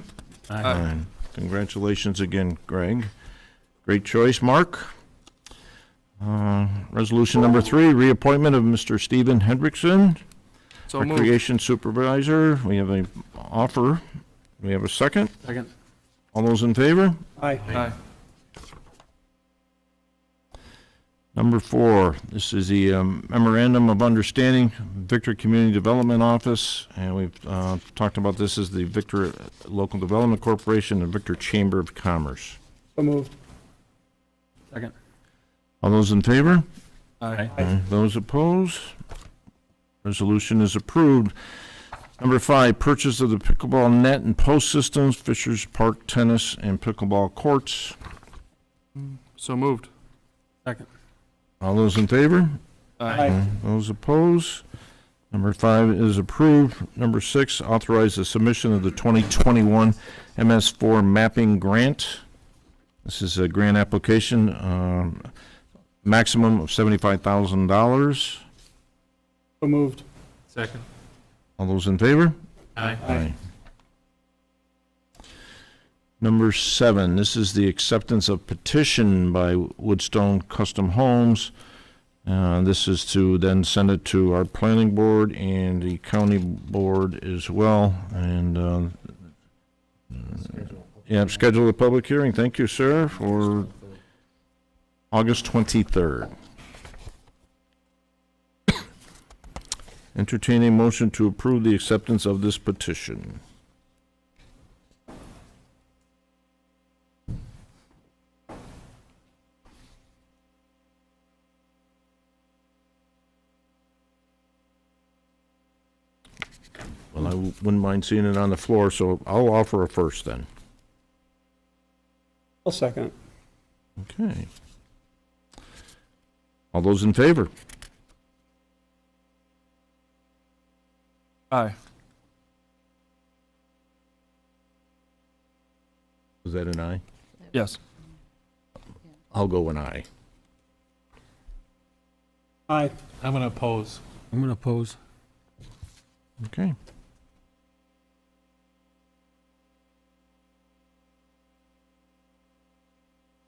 Aye. Congratulations again, Greg. Great choice, Mark. Resolution number 3, reappointment of Mr. Stephen Hendrickson, So moved. Recreation Supervisor. We have an offer. We have a second. Second. All those in favor? Aye. Aye. Number 4, this is the Memorandum of Understanding, Victor Community Development Office, and we've talked about this as the Victor Local Development Corporation and Victor Chamber of Commerce. So moved. Second. All those in favor? Aye. Those opposed? Resolution is approved. Number 5, purchase of the pickleball net and post systems, Fishers Park Tennis and Pickleball Courts. So moved. Second. All those in favor? Aye. Those opposed? Number 5 is approved. Number 6, authorize the submission of the 2021 MS4 mapping grant. This is a grant application, maximum of $75,000. So moved. Second. All those in favor? Aye. Number 7, this is the acceptance of petition by Woodstone Custom Homes. This is to then send it to our planning board and the county board as well. And, schedule a public hearing. Thank you, sir, for August 23rd. Entertain a motion to approve the acceptance of this petition. Well, I wouldn't mind seeing it on the floor, so I'll offer a first then. I'll second. Okay. All those in favor? Aye. Was that an aye? Yes. I'll go an aye. Aye. I'm going to oppose. I'm going to oppose. Okay.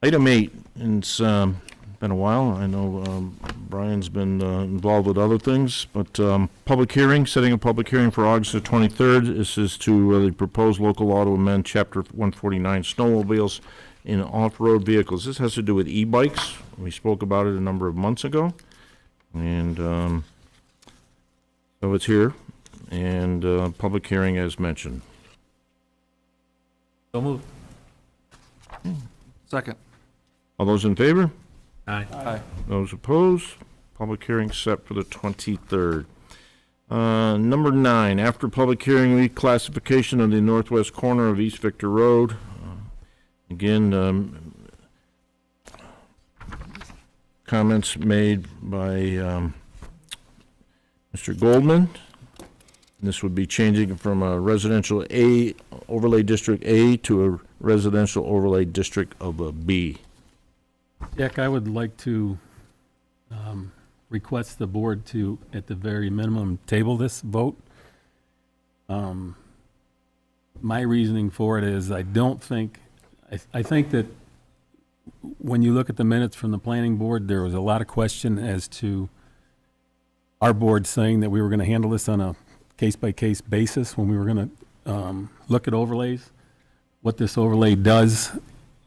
Item 8, and it's been a while. I know Brian's been involved with other things, but public hearing, setting a public hearing for August the 23rd. This is to the proposed local law to amend Chapter 149, snowmobiles in off-road vehicles. This has to do with e-bikes. We spoke about it a number of months ago, and so it's here, and public hearing as mentioned. So moved. Second. All those in favor? Aye. Aye. Those opposed? Public hearing set for the 23rd. Number 9, after public hearing, reclassification of the northwest corner of East Victor Road. Again, comments made by Mr. Goldman. This would be changing from a residential A, overlay district A, to a residential overlay district of a B. Jack, I would like to request the board to, at the very minimum, table this vote. My reasoning for it is I think that when you look at the minutes from the planning board, there was a lot of question as to our board saying that we were going to handle this on a case-by-case basis when we were going to look at overlays, what this overlay does,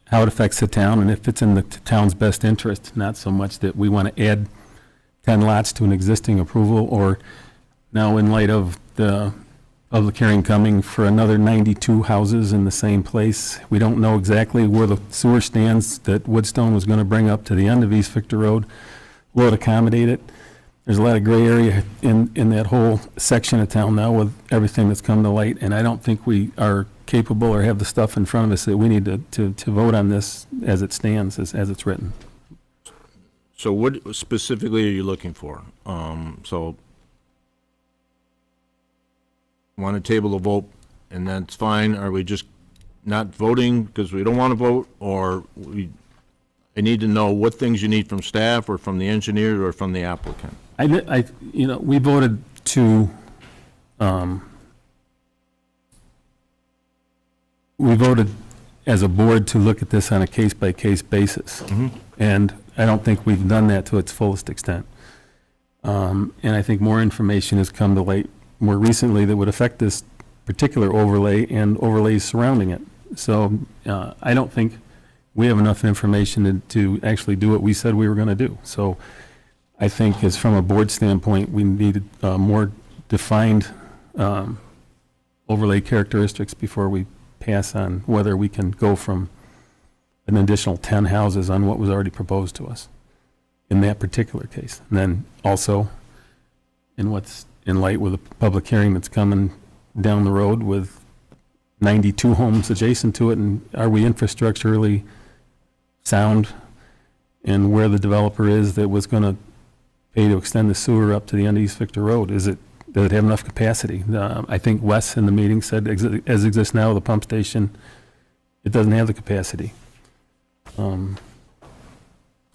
how it affects the town, and if it's in the town's best interest, not so much that we want to add 10 lots to an existing approval, or now in light of the public hearing coming for another 92 houses in the same place. We don't know exactly where the sewer stands that Woodstone was going to bring up to the end of East Victor Road. Will it accommodate it? There's a lot of gray area in that whole section of town now with everything that's come to light, and I don't think we are capable or have the stuff in front of us that we need to vote on this as it stands, as it's written. So what specifically are you looking for? So want to table a vote and that's fine. Are we just not voting because we don't want to vote, or I need to know what things you need from staff or from the engineer or from the applicant? We voted to, we voted as a board to look at this on a case-by-case basis. And I don't think we've done that to its fullest extent. And I think more information has come to light more recently that would affect this particular overlay and overlays surrounding it. So I don't think we have enough information to actually do what we said we were going to do. So I think as from a board standpoint, we needed more defined overlay characteristics before we pass on whether we can go from an additional 10 houses on what was already proposed to us in that particular case. And then also, in light with a public hearing that's coming down the road with 92 homes adjacent to it, and are we infrastructurally sound, and where the developer is that was going to pay to extend the sewer up to the end of East Victor Road, does it have enough capacity? I think Wes in the meeting said, as exists now, the pump station, it doesn't have the capacity. We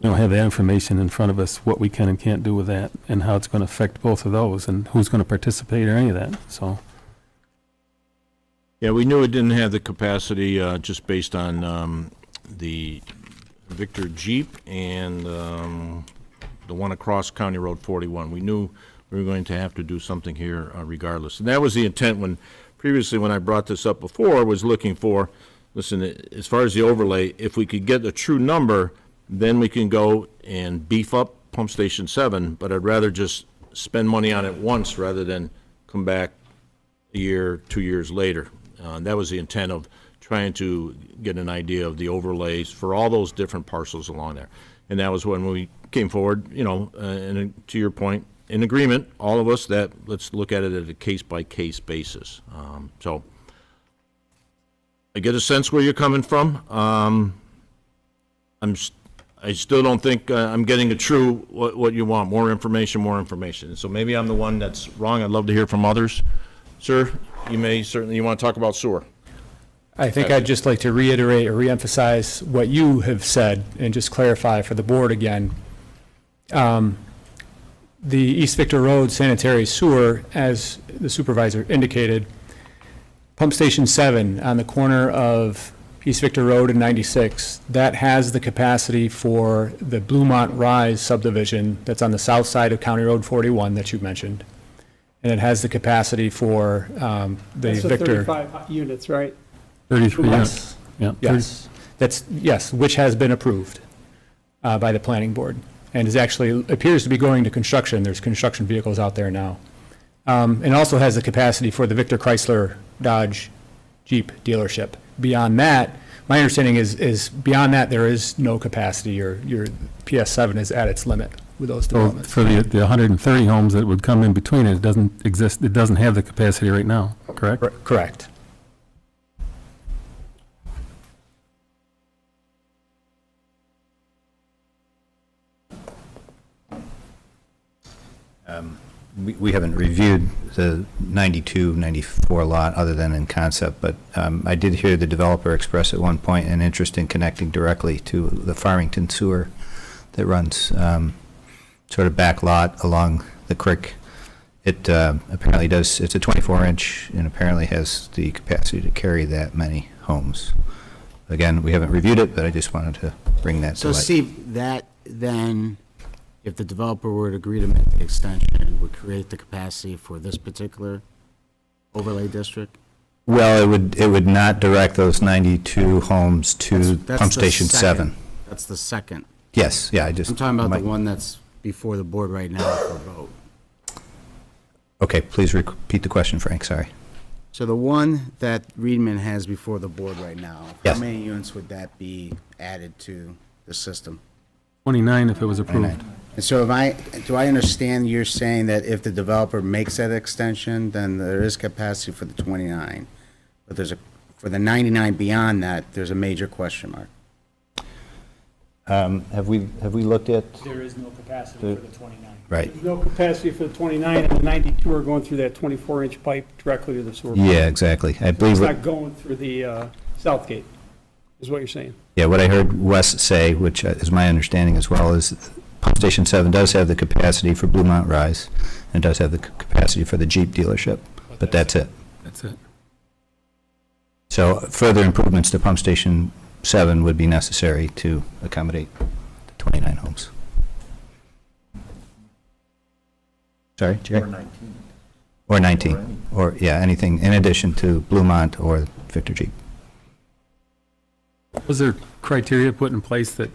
don't have that information in front of us, what we can and can't do with that, and how it's going to affect both of those, and who's going to participate or any of that, so. Yeah, we knew it didn't have the capacity just based on the Victor Jeep and the one across County Road 41. We knew we were going to have to do something here regardless. And that was the intent when I brought this up before, was looking for, listen, as far as the overlay, if we could get a true number, then we can go and beef up Pump Station 7, but I'd rather just spend money on it once rather than come back a year, 2 years later. That was the intent of trying to get an idea of the overlays for all those different parcels along there. And that was when we came forward, and to your point, in agreement, all of us, that let's look at it at a case-by-case basis. So I get a sense where you're coming from. I still don't think I'm getting a true what you want, more information. So maybe I'm the one that's wrong. I'd love to hear from others. Sir, you want to talk about sewer. I think I'd just like to reiterate or reemphasize what you have said and just clarify for the board again. The East Victor Road sanitary sewer, as the supervisor indicated, Pump Station 7 on the corner of East Victor Road and 96, that has the capacity for the Bluemont Rise subdivision that's on the south side of County Road 41 that you mentioned. And it has the capacity for the That's the Victor. 35 units, right? 33 Yes. units. Yeah. Yes, which has been approved by the planning board and is actually, appears to be going to construction. There's construction vehicles out there now. And also has the capacity for the Victor Chrysler Dodge Jeep dealership. Beyond that, my understanding is beyond that, there is no capacity. Your PS7 is at its limit with those So developments. for the 130 homes that would come in between it doesn't exist, it doesn't have the capacity right now, correct? Correct. We haven't reviewed the 92, 94 lot other than in concept, but I did hear the developer express at one point an interest in connecting directly to the Farmington sewer that runs sort of back lot along the creek. It apparently does, it's a 24-inch and apparently has the capacity to carry that many homes. Again, we haven't reviewed it, but I just wanted to bring that to So light. Steve, that then, if the developer were to agree to make the extension, would create the capacity for this particular overlay district? Well, it would not direct those 92 homes to That's Pump the Station second. 7. That's the second. Yes, yeah, I just. I'm talking about might- the one that's before the board right now for vote. Okay, please repeat the question, Frank, sorry. So the one that Reedman has before the board right now, Yes. how many units would that be added to the system? 29 if it was approved. And so do I understand you're saying that if the developer makes that extension, then there is capacity for the 29? But for the 99 beyond that, there's a major question mark. Have we looked at, There is no capacity for the 29. right? There's no capacity for the 29, and the 92 are going through that 24-inch pipe directly to the sewer. Yeah, exactly. I It's believe, not going through the south gate, is what you're saying. yeah, what I heard Wes say, which is my understanding as well, is Pump Station 7 does have the capacity for Bluemont Rise, and does have the capacity for the Jeep dealership, but that's it. That's it. So further improvements to Pump Station 7 would be necessary to accommodate the 29 homes. Sorry, Jerry? Or 19. Or, yeah, anything in addition to Bluemont or Victor Jeep. Was there criteria put in place that,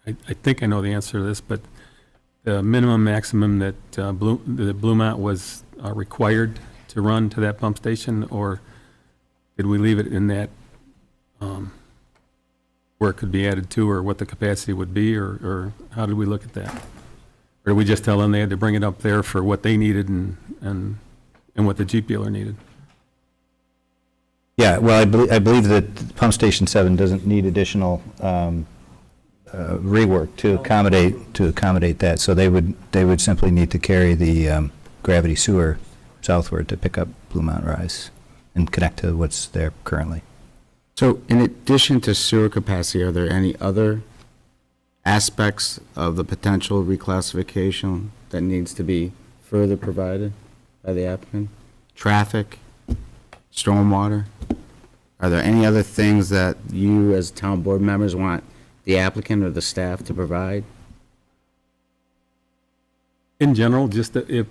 I think I know the answer to this, but the minimum, maximum that that Bluemont was required to run to that pump station, or did we leave it in that, where it could be added to, or what the capacity would be, or how did we look at that? Or did we just tell them they had to bring it up there for what they needed and what the Jeep dealer needed? Yeah, well, I believe that Pump Station 7 doesn't need additional rework to accommodate that, so they would simply need to carry the gravity sewer southward to pick up Bluemont Rise and connect to what's there currently. So in addition to sewer capacity, are there any other aspects of the potential reclassification that needs to be further provided by the applicant? Traffic, stormwater? Are there any other things that you as town board members want the applicant or the staff to provide? In general, just that if,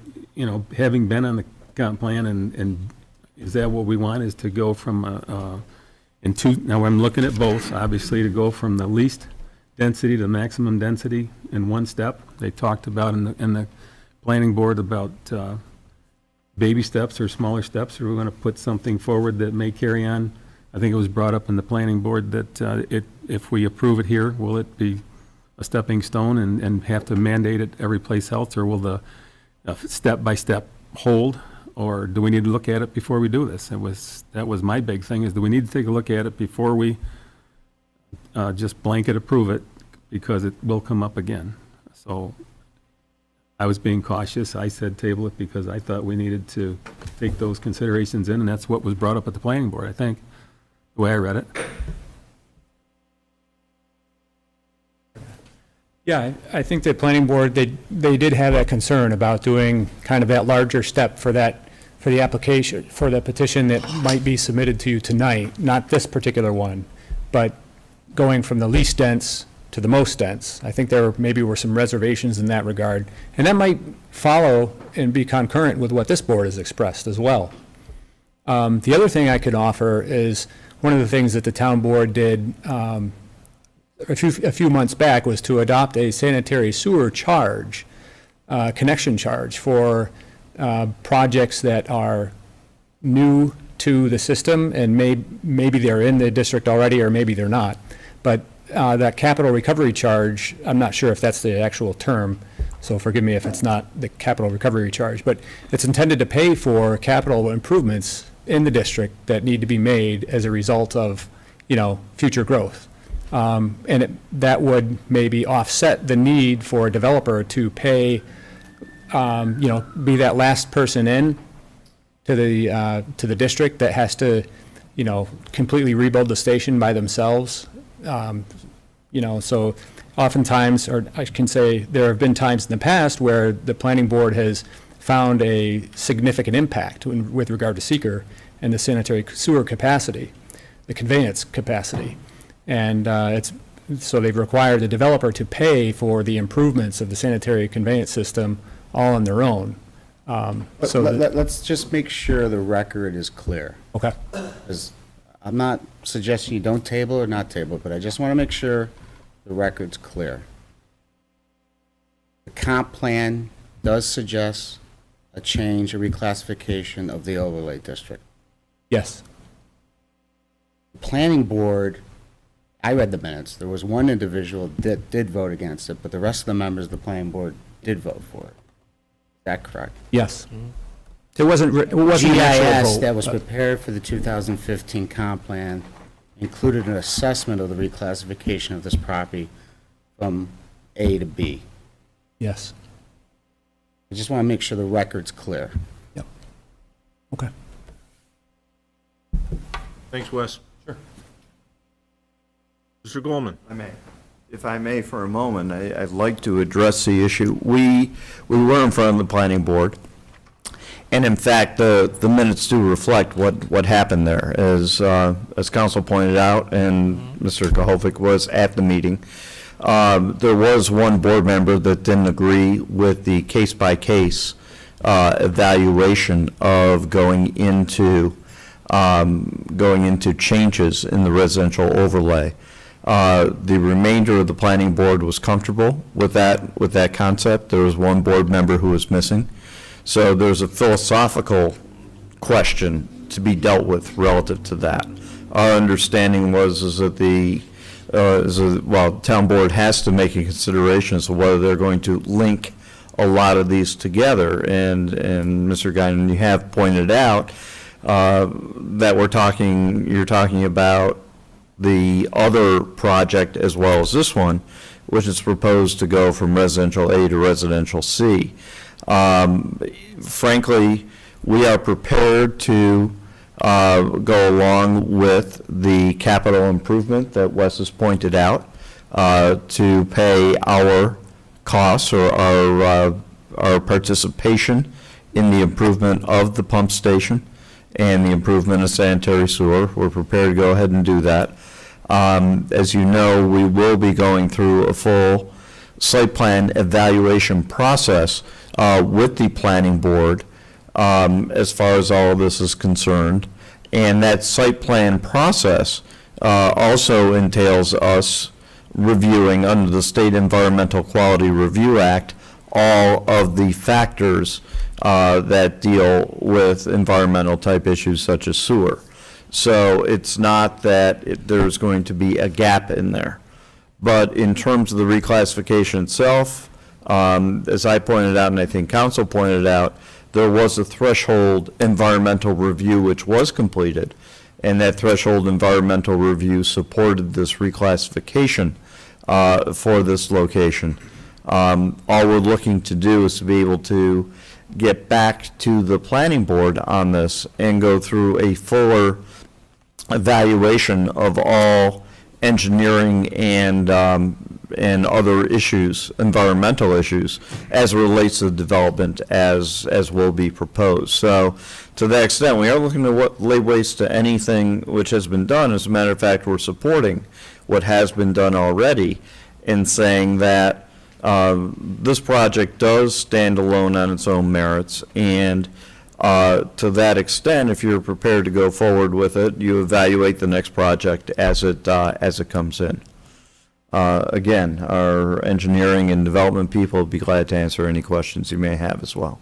having been on the comp plan, and is that what we want, is to go from, now I'm looking at both, obviously, to go from the least density to maximum density in one step. They talked about in the planning board about baby steps or smaller steps, or we're going to put something forward that may carry on. I think it was brought up in the planning board that if we approve it here, will it be a stepping stone and have to mandate it every place else, or will the step-by-step hold, or do we need to look at it before we do this? That was my big thing, is do we need to take a look at it before we just blanket approve it, because it will come up again. So I was being cautious. I said table it because I thought we needed to take those considerations in, and that's what was brought up at the planning board, I think, the way I read it. Yeah, I think the planning board, they did have that concern about doing kind of that larger step for the application, for the petition that might be submitted to you tonight, not this particular one, but going from the least dense to the most dense. I think there maybe were some reservations in that regard. And that might follow and be concurrent with what this board has expressed as well. The other thing I could offer is, one of the things that the town board did a few months back was to adopt a sanitary sewer charge, connection charge for projects that are new to the system, and maybe they're in the district already, or maybe they're not. But that capital recovery charge, I'm not sure if that's the actual term, so forgive me if it's not the capital recovery charge, but it's intended to pay for capital improvements in the district that need to be made as a result of, future growth. And that would maybe offset the need for a developer to pay, be that last person in to the district that has to, completely rebuild the station by themselves. So oftentimes, or I can say there have been times in the past where the planning board has found a significant impact with regard to seeker and the sanitary sewer capacity, the conveyance capacity. And so they've required the developer to pay for the improvements of the sanitary conveyance system all on their own. Let's just make sure the record is clear. Okay. 'Cause I'm not suggesting you don't table or not table, but I just want to make sure the record's clear. The comp plan does suggest a change, a reclassification of the overlay district. Yes. The planning board, I read the minutes, there was one individual that did vote against it, but the rest of the members of the planning board did vote for it. Is that correct? Yes. It wasn't an actual GIS vote, that was but- prepared for the 2015 comp plan included an assessment of the reclassification of this property from A to B. Yes. I just want to make sure the record's clear. Yep. Okay. Thanks, Wes. Sure. Mr. Goldman? If I may, for a moment, I'd like to address the issue. We were in front of the planning board, and in fact, the minutes do reflect what happened there. As council pointed out, and Mr. Kohovic was at the meeting, there was one board member that didn't agree with the case-by-case evaluation of going into changes in the residential overlay. The remainder of the planning board was comfortable with that concept. There was one board member who was missing. So there's a philosophical question to be dealt with relative to that. Our understanding is that the town board has to make a consideration as to whether they're going to link a lot of these together. And Mr. Guinan, you have pointed out that you're talking about the other project as well as this one, which is proposed to go from residential A to residential C. Frankly, we are prepared to go along with the capital improvement that Wes has pointed out to pay our costs or our participation in the improvement of the pump station and the improvement of sanitary sewer. We're prepared to go ahead and do that. As you know, we will be going through a full site plan evaluation process with the planning board as far as all of this is concerned. And that site plan process also entails us reviewing under the State Environmental Quality Review Act all of the factors that deal with environmental type issues such as sewer. So it's not that there's going to be a gap in there. But in terms of the reclassification itself, as I pointed out, and I think council pointed out, there was a threshold environmental review which was completed, and that threshold environmental review supported this reclassification for this location. All we're looking to do is to be able to get back to the planning board on this and go through a fuller evaluation of all engineering and other issues, environmental issues, as it relates to the development as will be proposed. So to that extent, we are looking to lay waste to anything which has been done. As a matter of fact, we're supporting what has been done already in saying that this project does stand alone on its own merits, and to that extent, if you're prepared to go forward with it, you evaluate the next project as it comes in. Again, our engineering and development people will be glad to answer any questions you may have as well.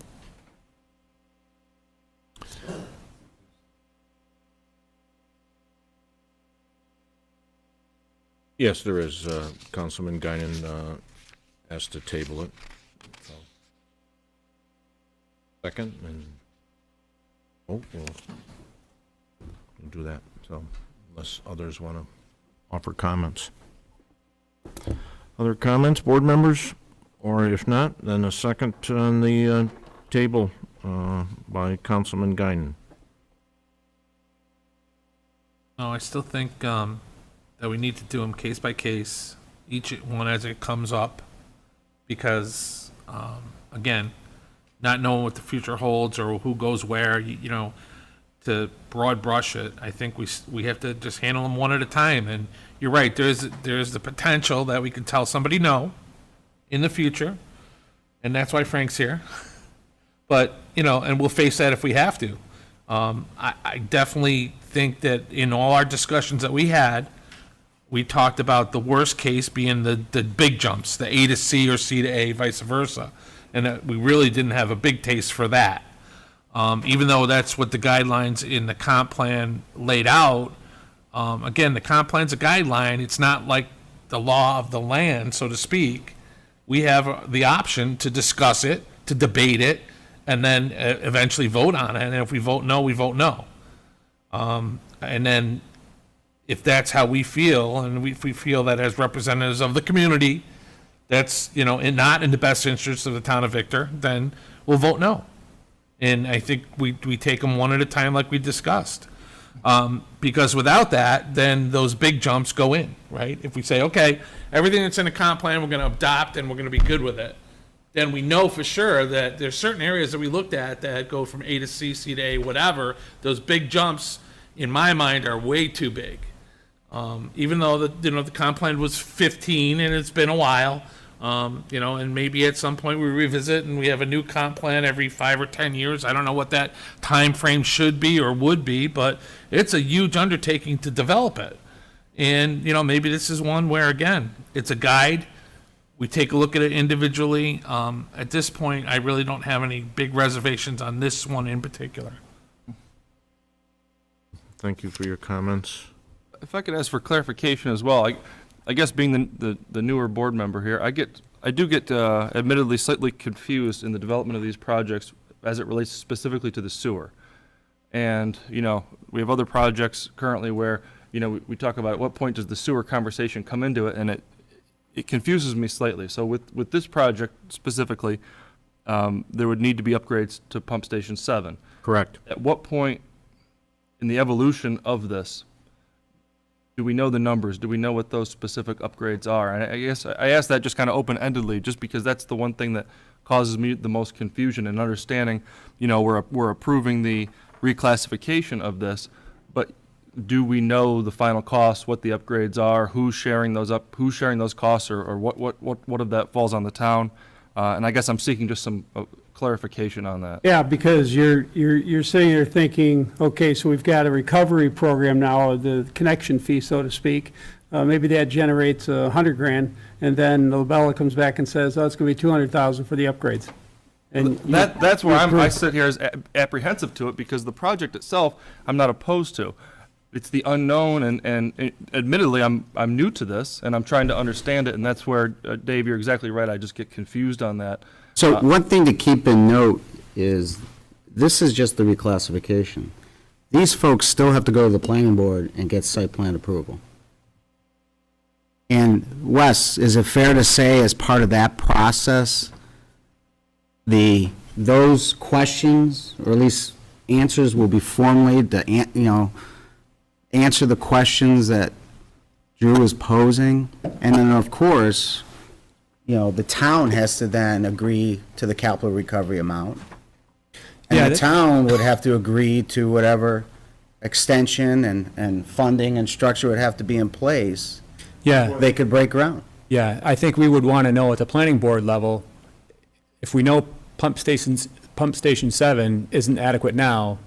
Yes, there is. Councilman Guinan asked to table it. So. Second, and we'll do that. So unless others want to offer comments. Other comments, board members? Or if not, then a second on the table by Councilman Guinan. No, I still think that we need to do them case by case, each one as it comes up, because again, not knowing what the future holds or who goes where, you know, to broad brush it, I think we have to just handle them one at a time. And you're right, there's the potential that we could tell somebody no in the future, and that's why Frank's here. But, you know, and we'll face that if we have to. I definitely think that in all our discussions that we had, we talked about the worst case being the big jumps, the A to C or C to A, vice versa. And that we really didn't have a big taste for that. Even though that's what the guidelines in the comp plan laid out. Again, the comp plan's a guideline. It's not like the law of the land, so to speak. We have the option to discuss it, to debate it, and then eventually vote on it. And if we vote no, we vote no. And then if that's how we feel, and if we feel that as representatives of the community, that's, and not in the best interest of the town of Victor, then we'll vote no. And I think we take them one at a time like we discussed. Because without that, then those big jumps go in, right? If we say, okay, everything that's in the comp plan, we're gonna adopt and we're gonna be good with it, then we know for sure that there's certain areas that we looked at that go from A to C, C to A, whatever. Those big jumps, in my mind, are way too big. Even though the comp plan was 15 and it's been a while, and maybe at some point we revisit and we have a new comp plan every 5 or 10 years. I don't know what that time frame should be or would be, but it's a huge undertaking to develop it. And, maybe this is one where, again, it's a guide. We take a look at it individually. At this point, I really don't have any big reservations on this one in particular. Thank you for your comments. If I could ask for clarification as well, I guess being the newer board member here, I do get admittedly slightly confused in the development of these projects as it relates specifically to the sewer. And, we have other projects currently where, we talk about at what point does the sewer conversation come into it, and it confuses me slightly. So with this project specifically, there would need to be upgrades to pump station 7. Correct. At what point in the evolution of this do we know the numbers? Do we know what those specific upgrades are? And I guess I ask that just kind of open-endedly, just because that's the one thing that causes me the most confusion in understanding, we're approving the reclassification of this, but do we know the final costs, what the upgrades are, who's sharing those costs, or what of that falls on the town? And I guess I'm seeking just some clarification on that. Yeah, because you're sitting there thinking, okay, so we've got a recovery program now, the connection fee, so to speak. Maybe that generates $100,000, and then Lobella comes back and says, oh, it's going to be $200,000 for the upgrades. And that's where I sit here as apprehensive to it, because the project itself I'm not opposed to. It's the unknown, and admittedly I'm new to this, and I'm trying to understand it, and that's where, Dave, you're exactly right, I just get confused on that. So one thing to keep in note is, this is just the reclassification. These folks still have to go to the planning board and get site plan approval. And Wes, is it fair to say, as part of that process, those questions, or at least answers, will be formulated to, answer the questions that Drew is posing? And then, of course, the town has to then agree to the capital recovery amount. And the town would have to agree to whatever extension and funding and structure would have to be in place. Yeah. They could break ground. Yeah, I think we would want to know at the planning board level, if we know pump station 7 isn't adequate now,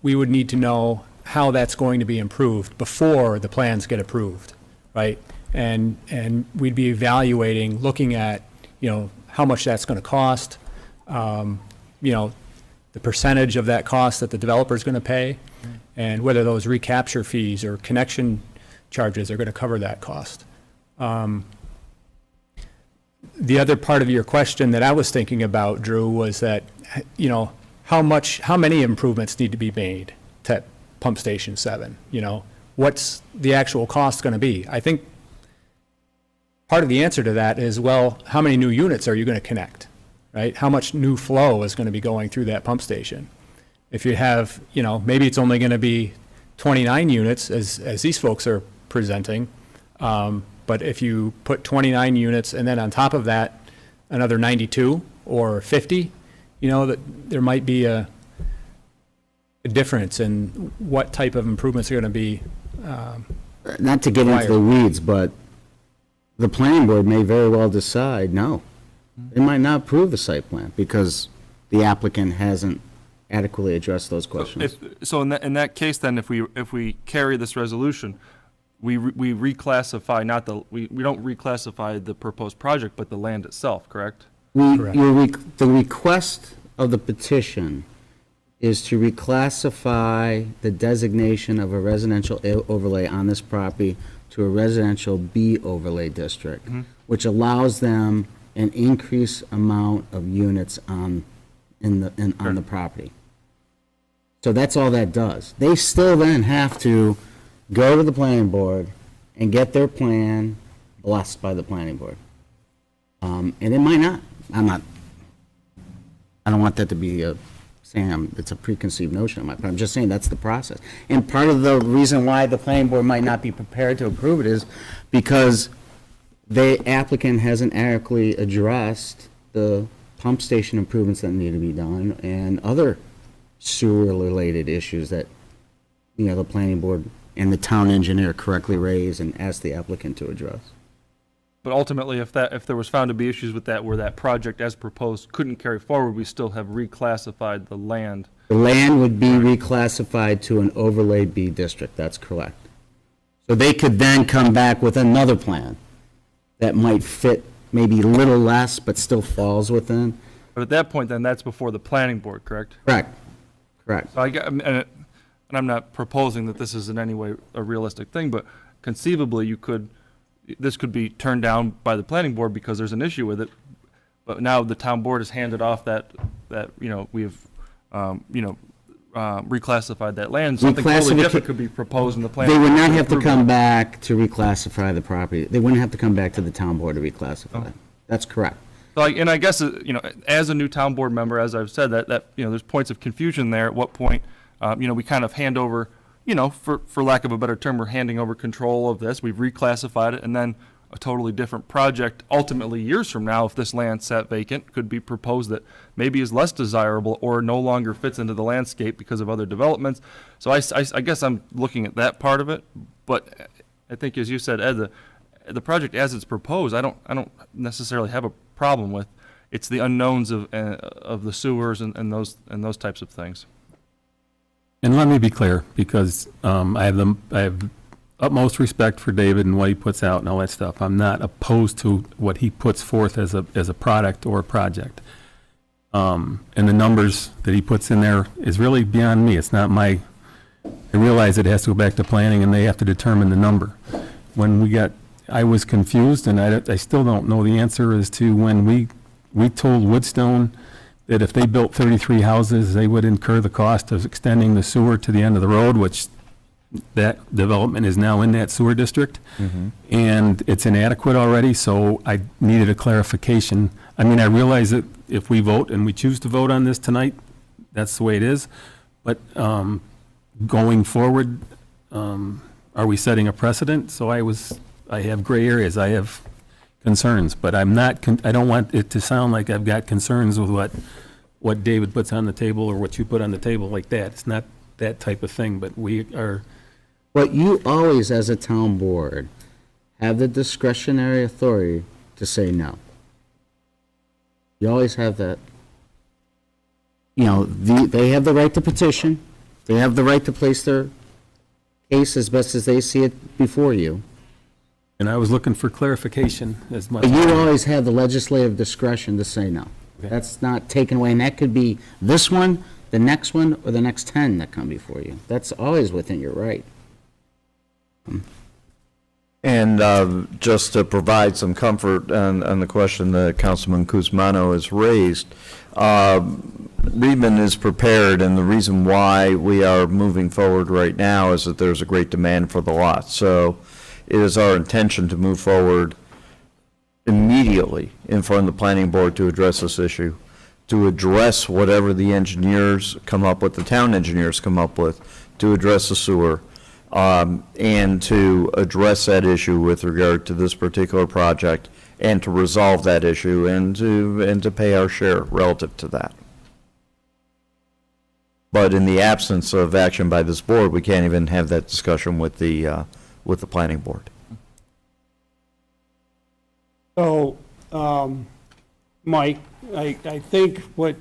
we would need to know how that's going to be improved before the plans get approved, right? And we'd be evaluating, looking at, how much that's going to cost, the percentage of that cost that the developer's going to pay, and whether those recapture fees or connection charges are going to cover that cost. The other part of your question that I was thinking about, Drew, was that, how many improvements need to be made to pump station 7? What's the actual cost going to be? I think part of the answer to that is, well, how many new units are you going to connect, right? How much new flow is going to be going through that pump station? If you have, maybe it's only going to be 29 units, as these folks are presenting, but if you put 29 units and then on top of that, another 92 or 50, that there might be a difference in what type of improvements are going to be Not to get into the weeds, but the planning board may very well decide, no. They might not approve the site plan because the applicant hasn't adequately addressed those questions. So in that case, then, if we carry this resolution, we reclassify we don't reclassify the proposed project, but the land itself, correct? The request of the petition is to reclassify the designation of a residential overlay on this property to a residential B overlay district, which allows them an increased amount of units on the property. So that's all that does. They still then have to go to the planning board and get their plan blessed by the planning board. And it might not. I don't want that to be saying it's a preconceived notion on my part. I'm just saying that's the process. And part of the reason why the planning board might not be prepared to approve it is because the applicant hasn't adequately addressed the pump station improvements that need to be done and other sewer-related issues that, the planning board and the town engineer correctly raised and asked the applicant to address. But ultimately, if there was found to be issues with that, where that project as proposed couldn't carry forward, we still have reclassified the land. The land would be reclassified to an overlay B district, that's correct. So they could then come back with another plan that might fit maybe a little less, but still falls within. But at that point, then, that's before the planning board, correct? Correct. Correct. So and I'm not proposing that this is in any way a realistic thing, but conceivably, this could be turned down by the planning board because there's an issue with it. But now the town board has handed off that we have, reclassified that land. Something totally different could be proposed in the planning. They would board not to have to approve come it. back to reclassify the property. They wouldn't have to come back to the town board to reclassify. That's correct. So, and I guess, as a new town board member, as I've said, that there's points of confusion there. At what point, we kind of hand over, for lack of a better term, we're handing over control of this. We've reclassified it, and then a totally different project, ultimately years from now, if this land sat vacant, could be proposed that maybe is less desirable or no longer fits into the landscape because of other developments. So I guess I'm looking at that part of it. But I think, as you said, Ed, the project as it's proposed, I don't necessarily have a problem with. It's the unknowns of the sewers and those types of things. And let me be clear, because I have utmost respect for David and what he puts out and all that stuff. I'm not opposed to what he puts forth as a product or a project. And the numbers that he puts in there is really beyond me. It's not I realize it has to go back to planning and they have to determine the number. I was confused, and I still don't know the answer as to when we told Woodstone that if they built 33 houses, they would incur the cost of extending the sewer to the end of the road, which that development is now in that sewer district. Mm-hmm. And it's inadequate already, so I needed a clarification. I mean, I realize that if we vote and we choose to vote on this tonight, that's the way it is. But going forward, are we setting a precedent? So I have gray areas. I have concerns, but I don't want it to sound like I've got concerns with what David puts on the table or what you put on the table like that. It's not that type of thing, but we are. But you always, as a town board, have the discretionary authority to say no. You always have that. They have the right to petition. They have the right to place their case as best as they see it before you. And I was looking for clarification as much. But you always have the legislative discretion to say no. Okay. That's not taken away, and that could be this one, the next one, or the next 10 that come before you. That's always within your right. And just to provide some comfort on the question that Councilman Kuzmano has raised, Reedman is prepared, and the reason why we are moving forward right now is that there's a great demand for the lot. So it is our intention to move forward immediately in front of the planning board to address this issue, to address whatever the engineers come up with, the town engineers come up with, to address the sewer, and to address that issue with regard to this particular project, and to resolve that issue, and to pay our share relative to that. But in the absence of action by this board, we can't even have that discussion with the planning board. So, Mike, I think what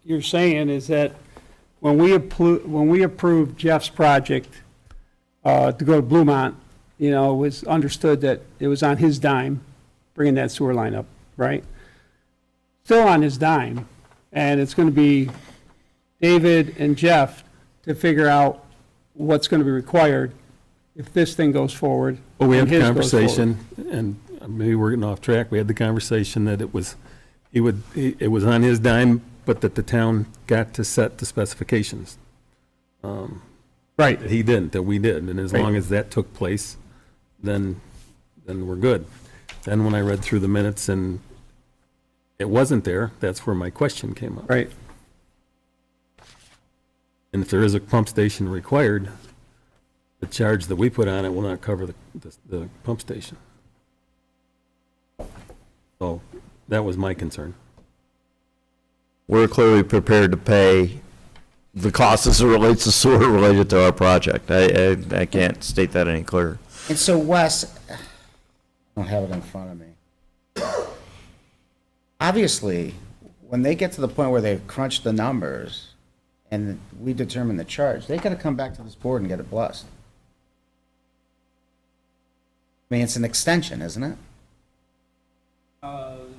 you're saying is that when we approved Jeff's project to go to Bluemont, it was understood that it was on his dime, bringing that sewer line up, right? Still on his dime, and it's going to be David and Jeff to figure out what's going to be required if this thing goes forward. Well, we had and the his goes conversation, and maybe we're getting off track. We had the conversation that it was on his dime, but that the town got to set the specifications. Right. That he didn't, that we did, and as long as that took place, then we're good. Then when I read through the minutes and it wasn't there, that's where my question came up. Right. And if there is a pump station required, the charge that we put on it will not cover the pump station. So that was my concern. We're clearly prepared to pay the cost as it relates to sewer related to our project. I can't state that any clearer. And so Wes, I don't have it in front of me. Obviously, when they get to the point where they've crunched the numbers and we determine the charge, they gotta come back to this board and get it blessed. I mean, it's an extension, isn't it?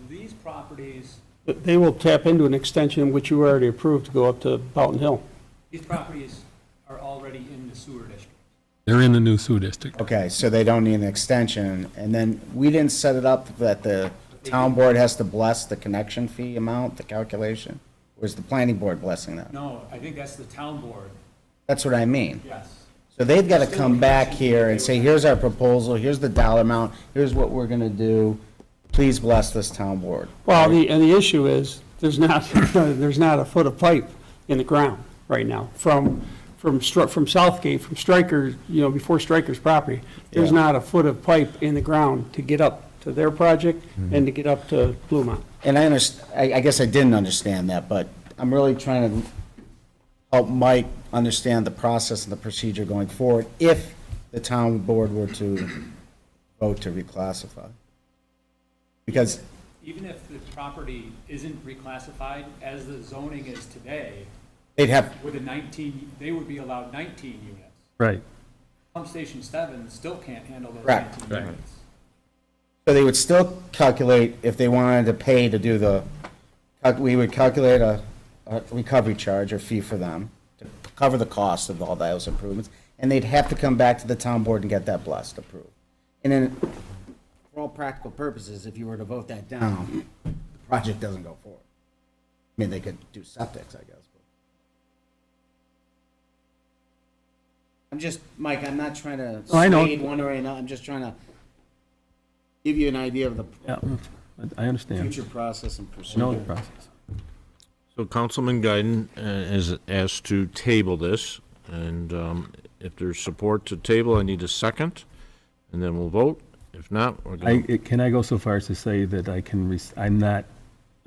These properties. They will tap into an extension which you already approved to go up to Boughton Hill. These properties are already in the sewer district. They're in the new sewer district. Okay, so they don't need an extension, and then we didn't set it up that the town board has to bless the connection fee amount, the calculation? Or is the planning board blessing that? No, I think that's the town board, That's what I mean. yes. So they've got to come back here and say, here's our proposal, here's the dollar amount, here's what we're gonna do, please bless this town board. Well, the issue is, there's not a foot of pipe in the ground right now. From Southgate, from Stryker, before Stryker's property, there's Yeah. not a foot of pipe in the ground to get up to their project and to get up to Bluemont. And I guess I didn't understand that, but I'm really trying to help Mike understand the process and the procedure going forward if the town board were to vote to reclassify. Because, Even if the property isn't reclassified as the zoning is today, they'd have, with a 19, they would be allowed 19 units. Right. Pump Station 7 still can't handle those Correct. 19 units. so they would still calculate, if they wanted to pay to do we would calculate a recovery charge or fee for them to cover the cost of all those improvements, and they'd have to come back to the town board and get that blessed, approved. And then, for all practical purposes, if you were to vote that down, the project doesn't go forward. I mean, they could do septics, I guess. But I'm just, Mike, I'm not trying to Oh, I know. sway one way or another, I'm just trying to give you an idea of the Yeah, I understand. future process and I procedure. know the process. So Councilman Guyton is asked to table this, and if there's support to table, I need a second, and then we'll vote. If not, we're going to... Can I go so far as to say that I'm not,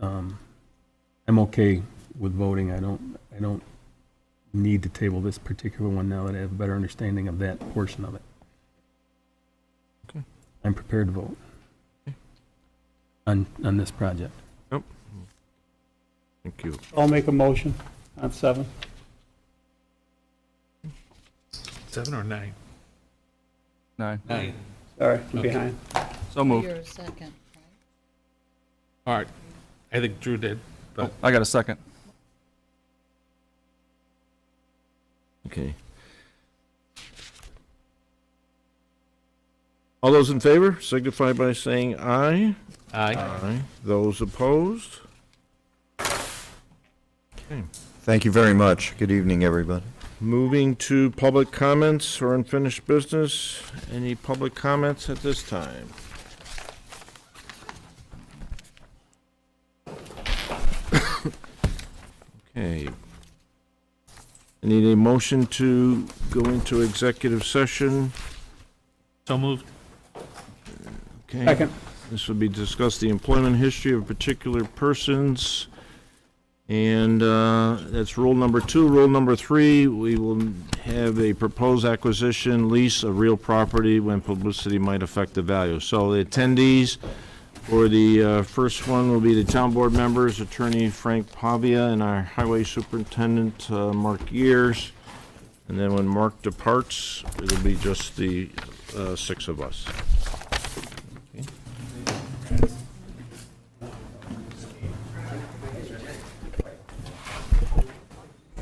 I'm okay with voting. I don't need to table this particular one now that I have a better understanding of that portion of it. Okay. I'm prepared to vote on this project. Yep. Thank you. I'll make a motion on 7. 7 or 9? 9. 9. Sorry, I'm behind. So moved. You're a second. All right. I think Drew did, Oh, but I got a second. Okay. All those in favor signify by saying aye. aye. Those opposed? Okay. Thank you very much. Good evening, everybody. Moving to public comments or unfinished business. Any public comments at this time? Okay. I need a motion to go into executive session. So moved. Okay. Second. This will be discuss the employment history of particular persons. And that's rule number 2. Rule number 3, we will have a proposed acquisition, lease of real property when publicity might affect the value. So the attendees for the first one will be the town board members, Attorney Frank Pavia, and our Highway Superintendent, Mark Years. And then when Mark departs, it'll be just the 6 of us.